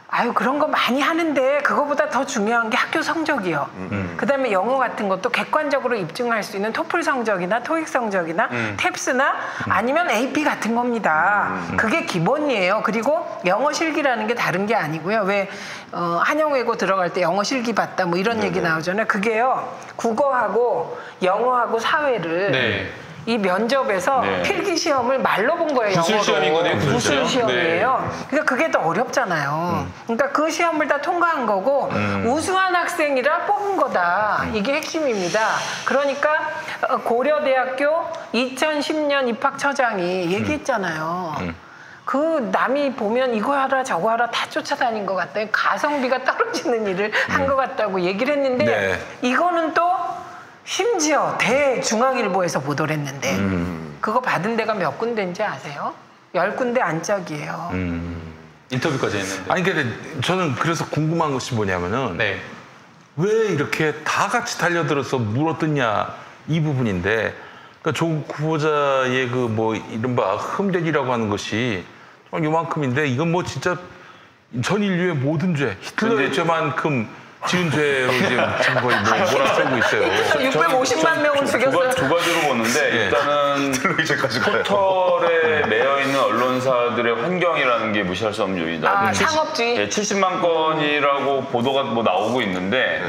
아유 그런 거 많이 하는데 그거보다 더 중요한 게 학교 성적이요. 그다음에 영어 같은 것도 객관적으로 입증할 수 있는 토플 성적이나 토익 성적이나 탭스나 아니면 AP 같은 겁니다. 그게 기본이에요. 그리고 영어 실기라는 게 다른 게 아니고요. 왜 한영외고 들어갈 때 영어 실기 봤다 뭐 이런 얘기 나오잖아요. 그게요. 국어하고 영어하고 사회를 네. 이 면접에서 네. 필기 시험을 말로 본 거예요. 구술 영어로. 시험이거든요, 구술 구술 시험. 시험이에요. 그러니까 그게 더 어렵잖아요. 그러니까 그 시험을 다 통과한 거고 우수한 학생이라 뽑은 거다. 이게 핵심입니다. 그러니까 고려대학교 2010년 입학처장이 얘기했잖아요. 그 남이 보면 이거 하라 저거 하라 다 쫓아다닌 것 같다. 가성비가 떨어지는 일을 한 것 같다고 얘기를 했는데 네. 이거는 또 심지어 대중앙일보에서 보도를 했는데 그거 받은 데가 몇 군데인지 아세요? 10군데 안짝이에요. 인터뷰까지 했는데. 아니 근데 저는 그래서 궁금한 것이 뭐냐면은 네. 왜 이렇게 다 같이 달려들어서 물어뜯냐 이 부분인데 그러니까 조국 후보자의 그 뭐 이른바 흠대기라고 하는 것이 정말 요만큼인데 이건 뭐 진짜 전 인류의 모든 죄 히틀러의 죄만큼 지은 죄로 지금 거의 뭐 몰아세우고 있어요. 650만 명을 죽였어요. 두 가지로 보는데 일단은 이제까지 가요. 포털에 매여 있는 언론사들의 환경이라는 게 무시할 수 없는 요인이다. 상업주의. 예, 70만 건이라고 보도가 뭐 나오고 있는데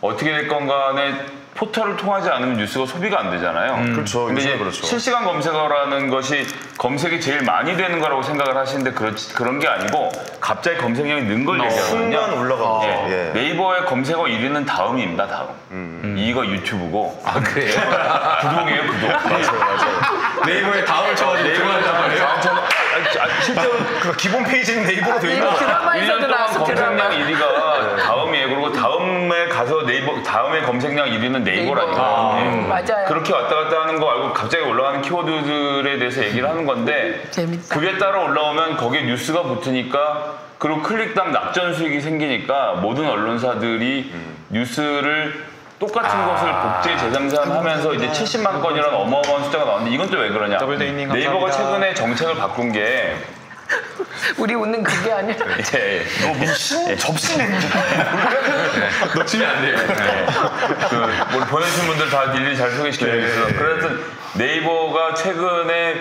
어떻게 됐건 간에 포털을 통하지 않으면 뉴스가 소비가 안 되잖아요. 그렇죠. 근데 요즘에 이제 그렇죠. 실시간 검색어라는 것이 검색이 제일 많이 되는 거라고 생각을 하시는데 그런 게 아니고 갑자기 검색량이 는 걸 얘기하거든요. 순간 올라간 거죠. 예. 예. 네이버의 검색어 1위는 다음입니다. 다음. 2위가 유튜브고 아 그래요? 구독이에요. 구독. 맞아요. 네이버에 다음을 쳐가지고 들어간단 말이에요. 실제로 그 기본 페이지는 네이버로 되어 있는 이거 거예요. 드라마에서도 1년 동안 나왔어. 검색량 드라마. 1위가 다음이에요. 그리고 다음에 가서 다음에 검색량 1위는 네이버라니까. 예. 맞아요. 그렇게 왔다 갔다 하는 거 알고 갑자기 올라가는 키워드들에 대해서 얘기를 하는 건데 재밌다. 그게 따라 올라오면 거기에 뉴스가 붙으니까 그리고 클릭당 낙전 수익이 생기니까 모든 언론사들이 뉴스를 똑같은 것을 복제 재생산하면서 이제 70만 건이라는 어마어마한 숫자가 나왔는데 이건 또 왜 그러냐? 더블데이님 네이버가 감사합니다. 최근에 정책을 바꾼 게 우리 웃는 그게 아니라 접시 놓치면 안 돼요. 뭐 보내주신 분들 다 일일이 잘 소개시켜드리겠습니다. 그래서 네이버가 최근에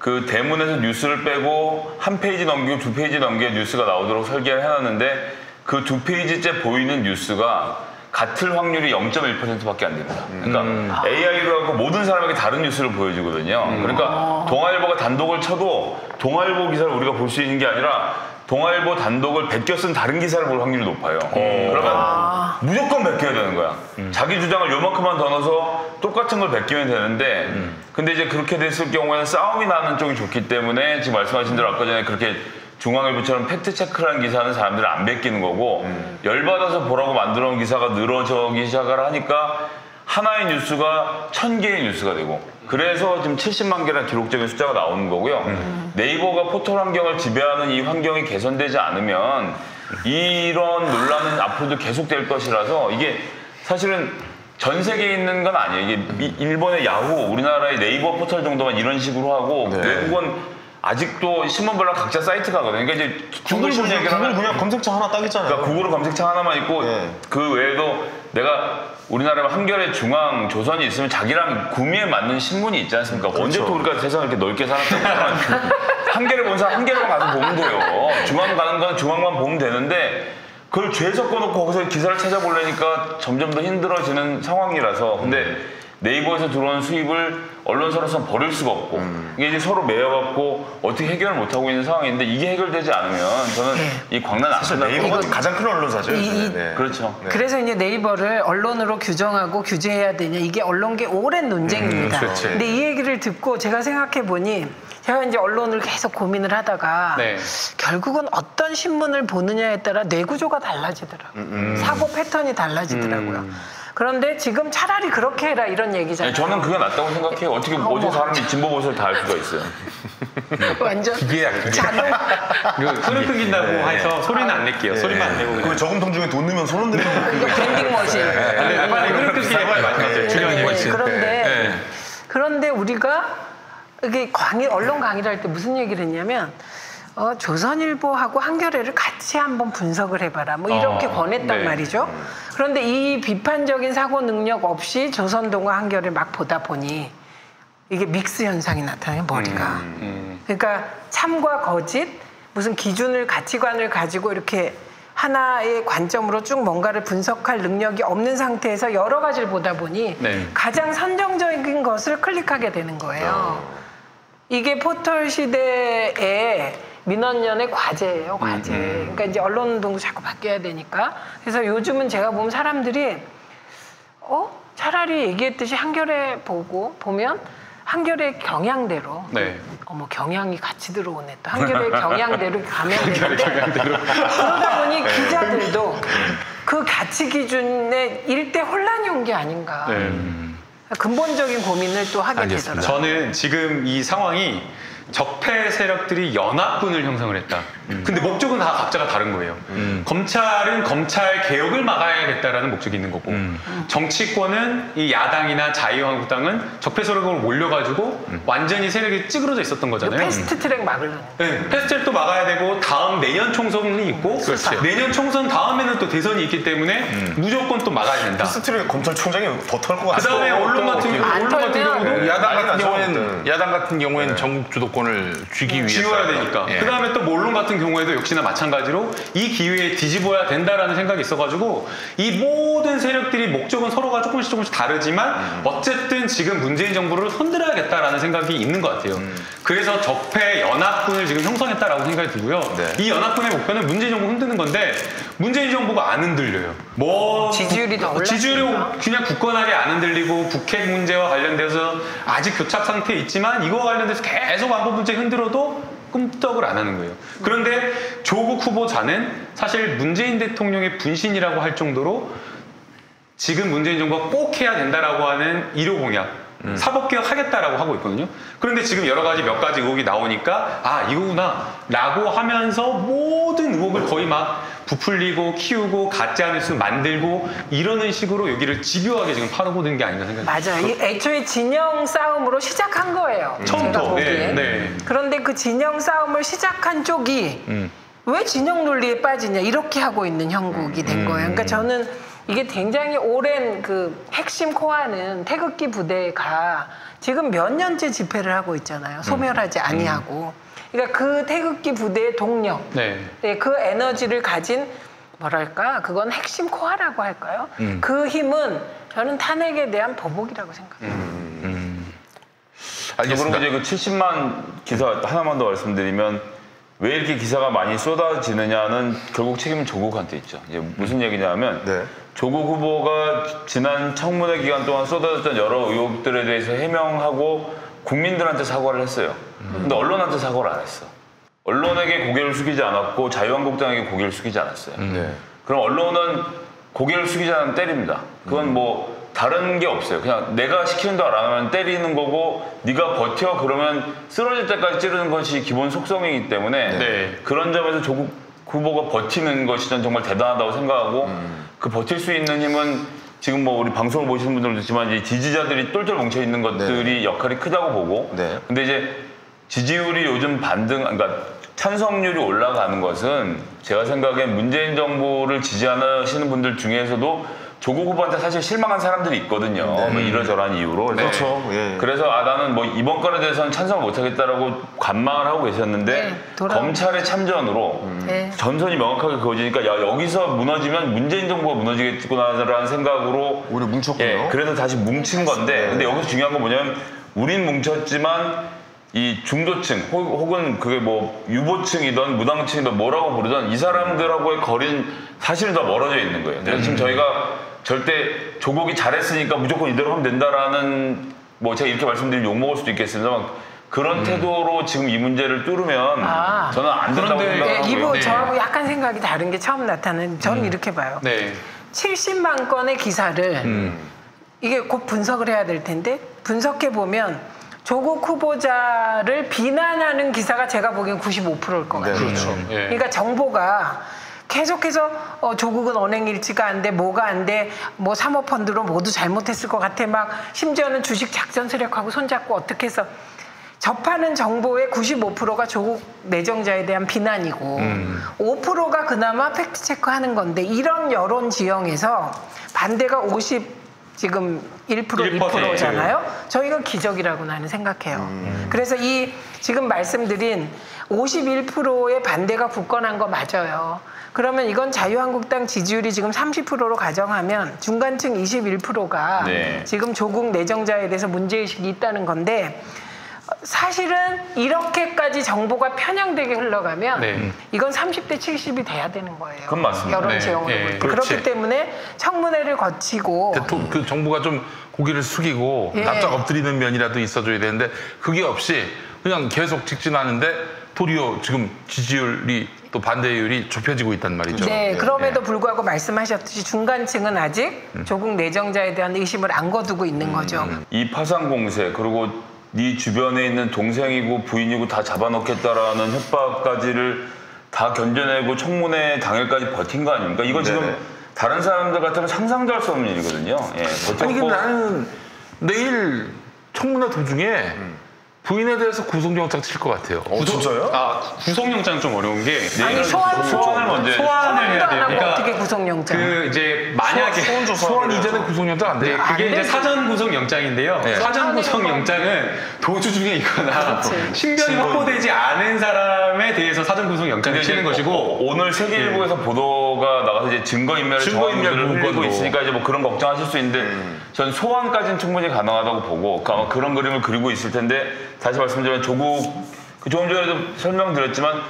그 대문에서 뉴스를 빼고 한 페이지 넘기고 두 페이지 넘겨 뉴스가 나오도록 설계를 해놨는데 그 두 페이지째 보이는 뉴스가 같을 확률이 0.1%밖에 안 됩니다. 그러니까 AI로 하고 모든 사람에게 다른 뉴스를 보여주거든요. 그러니까 동아일보가 단독을 쳐도 동아일보 기사를 우리가 볼 수 있는 게 아니라 동아일보 단독을 베껴 쓴 다른 기사를 볼 확률이 높아요. 그러면 무조건 베껴야 되는 거야. 자기 주장을 요만큼만 더 넣어서 똑같은 걸 베끼면 되는데 근데 이제 그렇게 됐을 경우에는 싸움이 나는 쪽이 좋기 때문에 지금 말씀하신 대로 아까 전에 그렇게 중앙일보처럼 팩트체크라는 기사는 사람들을 안 베끼는 거고 열받아서 보라고 만들어 놓은 기사가 늘어지기 시작을 하니까 하나의 뉴스가 1000개의 뉴스가 되고 그래서 지금 70만 개라는 기록적인 숫자가 나오는 거고요. 네이버가 포털 환경을 지배하는 이 환경이 개선되지 않으면 이런 논란은 앞으로도 계속될 것이라서 이게 사실은 전 세계에 있는 건 아니에요. 이게 일본의 야후, 우리나라의 네이버 포털 정도만 이런 식으로 하고 네. 외국은 아직도 신문별로 각자 사이트가 하거든요. 그러니까 이제 구글 그냥 검색창 하나 딱 있잖아요. 그러니까 구글 검색창 하나만 있고 네. 그 외에도 내가 우리나라에 한겨레, 중앙, 조선이 있으면 자기랑 구미에 맞는 신문이 있지 않습니까? 그렇죠. 언제부터 우리가 세상을 이렇게 넓게 살았다고 한겨레 본 사람 한겨레만 가서 보면 돼요. 중앙 가는 건 중앙만 보면 되는데 그걸 죄 섞어놓고 거기서 기사를 찾아보려니까 점점 더 힘들어지는 상황이라서 근데 네이버에서 들어오는 수입을 언론사로서는 버릴 수가 없고 이게 이제 서로 매여갖고 어떻게 해결을 못하고 있는 상황인데 이게 해결되지 않으면 저는 이 광란 안 사실 끝날 네이버가 거고. 가장 큰 언론사죠. 요즘에. 네. 그렇죠. 네. 그래서 이제 네이버를 언론으로 규정하고 규제해야 되냐 이게 언론계 오랜 논쟁입니다. 그렇지. 근데 이 얘기를 듣고 제가 생각해 보니 제가 이제 언론을 계속 고민을 하다가 네. 결국은 어떤 신문을 보느냐에 따라 뇌구조가 달라지더라고요. 사고 패턴이 달라지더라고요. 그런데 지금 차라리 그렇게 해라 이런 얘기잖아요. 아니, 저는 그게 낫다고 생각해요. 어떻게 사람이 진보 보수를 다 알 수가 있어요. 완전 기계야, 기계. 자동. 소리 끊긴다고 해서 소리는 안 낼게요. 소리만 안 내고 그 그냥. 저금통 중에 돈 넣으면 소름 돋는 이거 밴딩 머신. 빨리 소리 끊기 제발 말씀하세요. 중요한 네, 얘기. 그런데 우리가 이게 언론 강의를 할 때 무슨 얘기를 했냐면 조선일보하고 한겨레를 같이 한번 분석을 해봐라. 뭐 이렇게 권했단 네. 말이죠. 그런데 이 비판적인 사고 능력 없이 조선동과 한겨레를 막 보다 보니 이게 믹스 현상이 나타나요, 머리가. 그러니까 참과 거짓, 무슨 기준을 가치관을 가지고 이렇게 하나의 관점으로 쭉 뭔가를 분석할 능력이 없는 상태에서 여러 가지를 보다 보니 네. 가장 선정적인 것을 클릭하게 되는 거예요. 이게 포털 시대의 민원연의 과제예요, 과제. 그러니까 이제 언론 운동도 자꾸 바뀌어야 되니까. 그래서 요즘은 제가 보면 사람들이 차라리 얘기했듯이 한겨레 보면 한겨레 경향대로 네. 경향이 같이 들어오네. 또 한겨레 경향대로 가면 되는데 그러다 보니 기자들도 그 가치 기준에 일대 혼란이 온 게 아닌가. 네. 근본적인 고민을 또 하게 알겠습니다. 되더라고요. 저는 지금 이 상황이 적폐 세력들이 연합군을 형성을 했다. 근데 목적은 다 각자가 다른 거예요. 검찰은 검찰 개혁을 막아야겠다라는 목적이 있는 거고 정치권은 이 야당이나 자유한국당은 적폐 세력을 몰려가지고 완전히 세력이 찌그러져 있었던 거잖아요. 패스트트랙 막으려는. 네, 패스트트랙도 막아야 되고 다음 내년 총선이 있고 그렇지. 내년 총선 다음에는 또 대선이 있기 때문에 무조건 또 막아야 된다. 스트레이 검찰총장이 더 털 것 그 같아요. 다음에 언론 같은 경우도 야당 같은 경우에는 전국 주도권을 쥐기 위해서 지워야 되니까. 예. 그 다음에 또 언론 같은 경우에도 역시나 마찬가지로 이 기회에 뒤집어야 된다라는 생각이 있어가지고 이 모든 세력들이 목적은 서로가 조금씩 다르지만 어쨌든 지금 문재인 정부를 흔들어야겠다라는 생각이 있는 것 같아요. 그래서 적폐 연합군을 지금 형성했다라고 생각이 들고요. 네. 이 연합군의 목표는 문재인 정부 흔드는 건데 문재인 정부가 안 흔들려요. 지지율이 더 올랐습니다. 지지율이 그냥 굳건하게 안 흔들리고 북핵 문제와 관련돼서 아직 교착 상태에 있지만 이거와 관련돼서 계속 안보 문제 흔들어도 끔떡을 안 하는 거예요. 그런데 조국 후보자는 사실 문재인 대통령의 분신이라고 할 정도로 지금 문재인 정부가 꼭 해야 된다라고 하는 1호 공약, 사법개혁 하겠다라고 하고 있거든요. 그런데 지금 여러 가지 몇 가지 의혹이 나오니까 이거구나 라고 하면서 모든 의혹을 거의 막 부풀리고 키우고 가짜 뉴스 만들고 이러는 식으로 여기를 집요하게 지금 팔아보는 게 아닌가 생각합니다. 맞아요. 애초에 진영 싸움으로 시작한 거예요. 처음부터. 제가 보기엔. 네. 그런데 그 진영 싸움을 시작한 쪽이 왜 진영 논리에 빠지냐 이렇게 하고 있는 형국이 된 거예요. 그러니까 저는 이게 굉장히 오랜 그 핵심 코어는 태극기 부대가 지금 몇 년째 집회를 하고 있잖아요. 소멸하지 아니하고. 그러니까 그 태극기 부대의 동력, 네. 그 에너지를 가진 뭐랄까 그건 핵심 코어라고 할까요? 그 힘은 저는 탄핵에 대한 보복이라고 생각해요. 알겠습니다. 그리고 이제 그 70만 기사 하나만 더 말씀드리면 왜 이렇게 기사가 많이 쏟아지느냐는 결국 책임은 조국한테 있죠. 이제 무슨 얘기냐면 네. 조국 후보가 지난 청문회 기간 동안 쏟아졌던 여러 의혹들에 대해서 해명하고 국민들한테 사과를 했어요. 근데 언론한테 사과를 안 했어. 언론에게 고개를 숙이지 않았고 자유한국당에게 고개를 숙이지 않았어요. 네. 그럼 언론은 고개를 숙이지 않으면 때립니다. 그건 뭐 다른 게 없어요. 그냥 내가 시키는 대로 안 하면 때리는 거고 네가 버텨 그러면 쓰러질 때까지 찌르는 것이 기본 속성이기 때문에 네. 그런 점에서 조국 후보가 버티는 것이 전 정말 대단하다고 생각하고 그 버틸 수 있는 힘은 지금 뭐 우리 방송을 보시는 분들도 있지만 이제 지지자들이 똘똘 뭉쳐 있는 것들이 역할이 크다고 보고 네. 근데 이제 지지율이 요즘 그러니까 찬성률이 올라가는 것은 제가 생각엔 문재인 정부를 지지하시는 분들 중에서도 조국 후보한테 사실 실망한 사람들이 있거든요. 뭐 이러저러한 이유로. 그렇죠. 예. 그래서 나는 뭐 이번 건에 대해서는 찬성을 못하겠다라고 관망을 하고 계셨는데 검찰의 참전으로 전선이 명확하게 그어지니까 여기서 무너지면 문재인 정부가 무너지겠구나라는 생각으로 오히려 뭉쳤군요. 예, 그래서 다시 뭉친 건데 근데 여기서 중요한 건 뭐냐면 우린 뭉쳤지만 이 중도층 혹은 그게 뭐 유보층이든 무당층이든 뭐라고 부르든 이 사람들하고의 거리는 사실은 더 멀어져 있는 거예요. 그래서 지금 저희가 절대 조국이 잘했으니까 무조건 이대로 하면 된다라는 뭐 제가 이렇게 말씀드리면 욕먹을 수도 있겠습니다만 그런 태도로 지금 이 문제를 뚫으면 저는 안 된다고 생각하고요. 이거 저하고 약간 생각이 다른 게 처음 나타나는 저는 이렇게 봐요. 70만 건의 기사를 이게 곧 분석을 해야 될 텐데 분석해 보면 조국 후보자를 비난하는 기사가 제가 보기엔 95%일 것 같아요. 그렇죠. 그러니까 정보가 계속해서 조국은 언행일치가 안 돼, 뭐가 안 돼, 뭐 사모펀드로 모두 잘못했을 것 같아, 막 심지어는 주식 작전 세력하고 손잡고 어떻게 해서 접하는 정보의 95%가 조국 내정자에 대한 비난이고 5%가 그나마 팩트체크하는 건데 이런 여론 지형에서 반대가 지금 1%, 2%잖아요. 저희가 기적이라고 나는 생각해요. 그래서 이 지금 말씀드린 51%의 반대가 굳건한 거 맞아요. 그러면 이건 자유한국당 지지율이 지금 30%로 가정하면 중간층 21%가 지금 조국 내정자에 대해서 문제의식이 있다는 건데 사실은 이렇게까지 정보가 편향되게 흘러가면 이건 30대 70이 돼야 되는 거예요. 그건 맞습니다. 여론 지형으로 볼 때. 그렇기 때문에 청문회를 거치고 그 정부가 좀 고개를 숙이고 납작 엎드리는 면이라도 있어줘야 되는데 그게 없이 그냥 계속 직진하는데 도리어 지금 지지율이 또 반대율이 좁혀지고 있단 말이죠. 네, 그럼에도 불구하고 말씀하셨듯이 중간층은 아직 조국 내정자에 대한 의심을 안 거두고 있는 거죠. 이 파상 공세 그리고 네 주변에 있는 동생이고 부인이고 다 잡아놓겠다라는 협박까지를 다 견뎌내고 청문회 당일까지 버틴 거 아닙니까? 이거 지금 다른 사람들 같으면 상상도 할 수 없는 일이거든요. 아니 근데 나는 내일 청문회 도중에 부인에 대해서 구속영장 칠 것 같아요. 진짜요? 구속영장 좀 어려운 게 아니 소환을 먼저 소환을 해야 돼요. 그러니까 어떻게 구속영장? 그 이제 만약에 소환 이전에 구속영장 안 돼요. 그게 이제 사전 구속영장인데요. 사전 구속영장은 도주 중에 있거나 신변이 확보되지 않은 사람에 대해서 사전 구속영장을 치는 것이고 오늘 세계일보에서 보도가 나가서 이제 증거인멸을 흘리고 있으니까 이제 뭐 그런 걱정하실 수 있는데 전 소환까지는 충분히 가능하다고 보고 아마 그런 그림을 그리고 있을 텐데 다시 말씀드리면 조금 전에도 설명드렸지만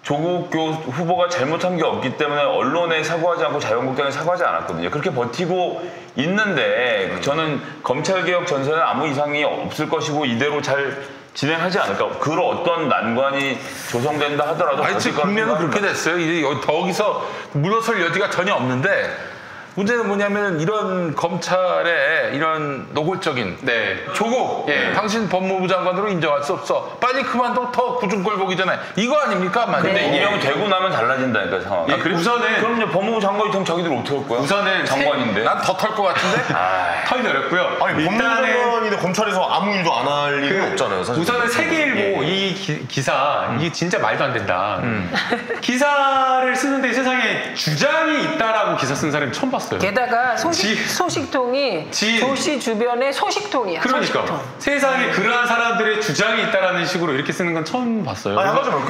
조국 후보가 잘못한 게 없기 때문에 언론에 사과하지 않고 자유한국당에 사과하지 않았거든요. 그렇게 버티고 있는데 저는 검찰개혁 전선에 아무 이상이 없을 것이고 이대로 잘 진행하지 않을까. 그런 어떤 난관이 조성된다 하더라도 아니 지금 국면은 그렇게 됐어요. 이제 거기서 물러설 여지가 전혀 없는데 문제는 뭐냐면 이런 검찰의 이런 노골적인 조국 당신 법무부 장관으로 인정할 수 없어. 빨리 그만둬. 더 구중골 보기 전에. 이거 아닙니까? 근데 임명이 되고 나면 달라진다니까 상황. 우선은 그럼요. 법무부 장관이 되면 자기들 어떻게 할 거야? 우선은 장관인데. 난 더 털 것 같은데. 털기 어렵고요. 아니 법무장관인데 검찰에서 아무 일도 안 할 일은 없잖아요. 사실. 우선은 세계일보 이 기사 이게 진짜 말도 안 된다. 기사를 쓰는데 세상에 주장이 있다라고 기사 쓴 사람이 처음 봤어요. 게다가 소식통이 조씨 주변의 소식통이야. 그러니까 소식통. 세상에 그러한 사람들의 주장이 있다라는 식으로 이렇게 쓰는 건 처음 봤어요.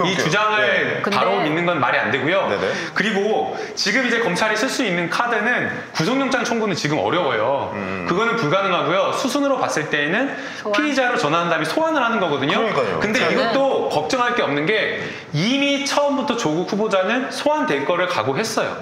이 주장을 바로 믿는 건 말이 안 되고요. 그리고 지금 이제 검찰이 쓸 수 있는 카드는 구속영장 청구는 지금 어려워요. 그거는 불가능하고요. 수순으로 봤을 때에는 피의자로 전환한 다음에 소환을 하는 거거든요. 그러니까요. 근데 이것도 걱정할 게 없는 게 이미 처음부터 조국 후보자는 소환될 거를 각오했어요.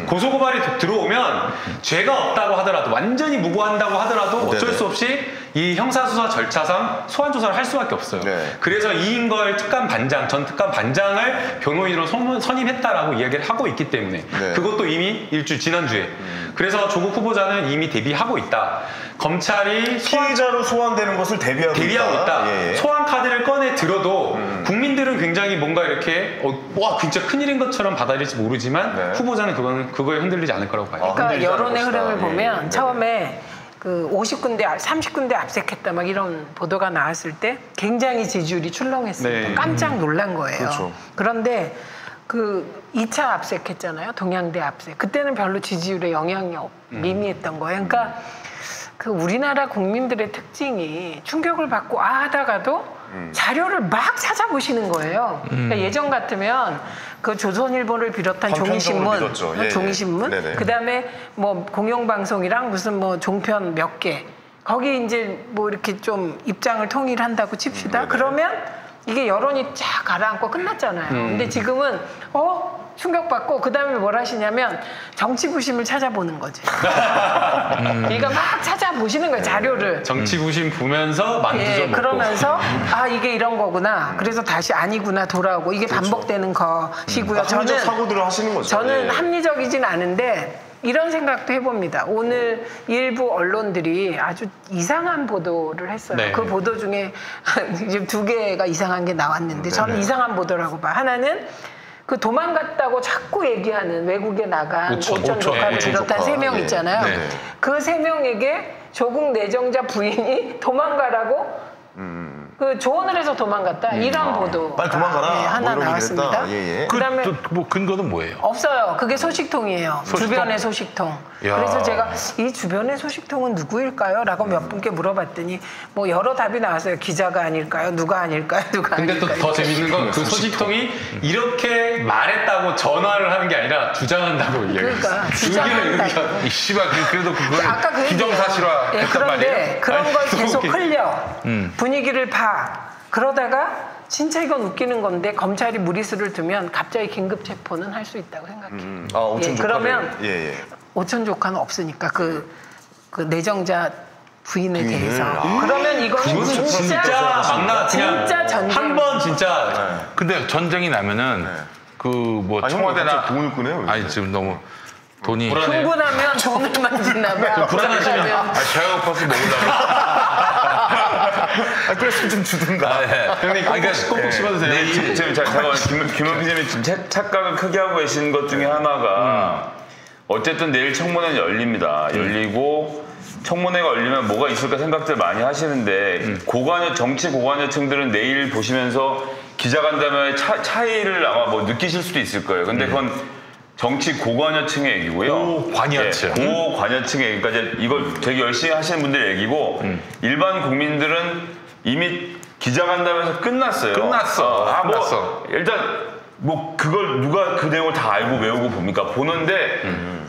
고소고발이 들어오면 죄가 없다고 하더라도 완전히 무고한다고 하더라도 어쩔 수 없이 이 형사수사 절차상 소환 조사를 할 수밖에 없어요. 그래서 이인걸 전 특감 반장을 변호인으로 선임했다라고 이야기를 하고 있기 때문에 그것도 이미 지난주에 그래서 조국 후보자는 이미 대비하고 있다. 검찰이 피의자로 소환되는 것을 대비하고 있다. 소환 카드를 꺼내 들어도 국민들 국민들은 굉장히 뭔가 이렇게 와 진짜 큰일인 것처럼 받아들일지 모르지만 네. 후보자는 그거에 흔들리지 않을 거라고 봐요. 그러니까 흔들리지 않을 여론의 것이다. 흐름을 예, 보면 예. 처음에 그 50군데, 30군데 압색했다 막 이런 보도가 나왔을 때 굉장히 지지율이 출렁했습니다. 네. 깜짝 놀란 거예요. 그렇죠. 그런데 그 2차 압색했잖아요. 동양대 압색. 그때는 별로 지지율에 영향이 미미했던 거예요. 그러니까 그 우리나라 국민들의 특징이 충격을 받고 하다가도 자료를 막 찾아보시는 거예요. 그러니까 예전 같으면 그 조선일보를 비롯한 한편성을 종이신문, 믿었죠. 예, 예. 종이신문, 네네. 그다음에 뭐 공영방송이랑 무슨 뭐 종편 몇 개, 거기 이제 뭐 이렇게 좀 입장을 통일한다고 칩시다. 네네. 그러면 이게 여론이 쫙 가라앉고 끝났잖아요. 근데 지금은 충격받고 그다음에 뭘 하시냐면 정치 부심을 찾아보는 거지. 그러니까 막 찾아보시는 거예요, 자료를. 정치 부심 보면서 만두 좀 예, 먹고. 그러면서 이게 이런 거구나. 그래서 다시 아니구나 돌아오고 이게 반복되는 것이고요. 합리적 사고들을 하시는 거죠. 저는 예. 합리적이진 않은데 이런 생각도 해봅니다. 오늘 일부 언론들이 아주 이상한 보도를 했어요. 네. 그 보도 중에 지금 2개가 이상한 게 나왔는데 저는 이상한 보도라고 봐. 하나는 그 도망갔다고 자꾸 얘기하는 외국에 나간 오촌 오촌 조카를 예, 비롯한 조카. 3명 예. 있잖아요. 네. 그 3명에게 조국 내정자 부인이 도망가라고 그 조언을 해서 도망갔다. 이런 보도 빨리 도망가라. 하나 뭐 이런 나왔습니다. 얘기를 했다. 예, 예. 그다음에 뭐 근거는 뭐예요? 없어요. 그게 소식통이에요. 주변의 소식통. 야. 그래서 제가 이 주변의 소식통은 누구일까요? 라고 몇 분께 물어봤더니 뭐 여러 답이 나왔어요. 기자가 아닐까요? 누가 아닐까요? 누가 근데 또 아닐까요? 더 재밌는 건 그 소식통이 이렇게 말했다고 전화를 하는 게 아니라 주장한다고 얘기해요. 그러니까 주장한다. 이 씨발 그래도 그걸 아까 그 기정사실화 예, 했단 말이에요. 그런데 그런 걸 아니, 계속 너무 흘려 분위기를 봐. 그러다가 진짜 이건 웃기는 건데 검찰이 무리수를 두면 갑자기 긴급 체포는 할 수 있다고 생각해요. 오촌 예, 조카를. 그러면 예, 예. 오촌 조카는 없으니까 그 내정자 부인에 부인을. 대해서 그러면 이거는 진짜 막나 그냥 진짜 전쟁. 한 번 진짜 근데 전쟁이 나면은 그 뭐 아니, 청와대나 갑자기 돈을 꺼내요, 왜? 아니 지금 너무 돈이 불안해요. 흥분하면 돈을 만지나 봐. 불안하시면. 배가 고파서 먹으려고. 그래서 좀 주든가. 형님 꼭꼭 씹어주세요. 네, 지금 잠깐만 김원 PD님이 지금 착각을 크게 하고 계신 것 중에 하나가 어쨌든 내일 청문회는 열립니다. 열리고 청문회가 열리면 뭐가 있을까 생각들 많이 하시는데 정치 고관여층들은 내일 보시면서 기자간담회의 차이를 아마 뭐 느끼실 수도 있을 거예요. 근데 그건 정치 고관여층의 얘기고요. 고관여층. 예, 고관여층의 얘기니까 이제 이걸 되게 열심히 하시는 분들 얘기고 일반 국민들은 이미 기자간담회에서 끝났어요. 끝났어. 뭐 끝났어. 일단 뭐 그걸 누가 그 내용을 다 알고 외우고 봅니까? 보는데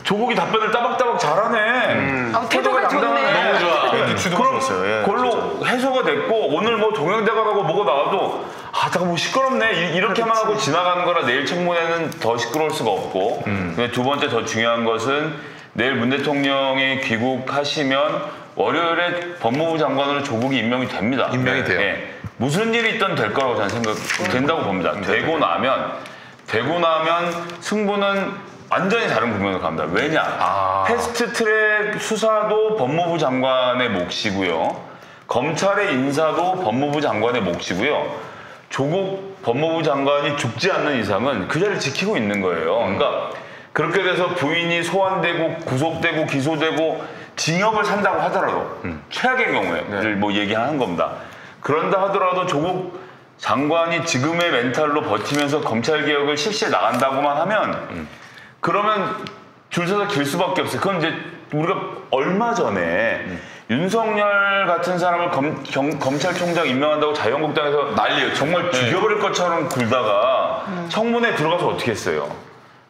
조국이 답변을 따박따박 잘하네. 태도가 좋네. 너무 좋아. 주도가 좋았어요. 예. 그걸로 해소가 됐고 오늘 뭐 동양대가 가고 뭐가 나와도 잠깐 뭐 시끄럽네 이렇게만 하고 지나가는 거라 내일 청문회는 더 시끄러울 수가 없고 근데 두 번째 더 중요한 것은 내일 문 대통령이 귀국하시면 월요일에 법무부 장관으로 조국이 임명이 됩니다. 임명이 돼요. 예. 무슨 일이 있든 될 거라고 저는 된다고 봅니다. 되고 나면 승부는 완전히 다른 국면으로 갑니다. 왜냐? 패스트트랙 수사도 법무부 장관의 몫이고요. 검찰의 인사도 법무부 장관의 몫이고요. 조국 법무부 장관이 죽지 않는 이상은 그 자리를 지키고 있는 거예요. 그러니까 그렇게 돼서 부인이 소환되고 구속되고 기소되고 징역을 산다고 하더라도 최악의 경우에를 뭐 얘기하는 겁니다. 그런다 하더라도 조국 장관이 지금의 멘탈로 버티면서 검찰개혁을 실시해 나간다고만 하면 그러면 줄 서서 길 수밖에 없어요. 그건 이제 우리가 얼마 전에 윤석열 같은 사람을 검찰총장 임명한다고 자유한국당에서 난리예요. 정말 죽여버릴 것처럼 굴다가 청문회 들어가서 어떻게 했어요?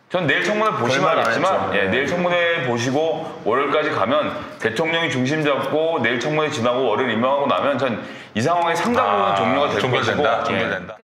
전 내일 청문회 보시면 별말 안 알겠지만 했죠. 예, 내일 청문회 보시고 월요일까지 가면 대통령이 중심 잡고 내일 청문회 지나고 월요일 임명하고 나면 전 이 상황의 상당 부분 종료가 될 것이고 종결된다.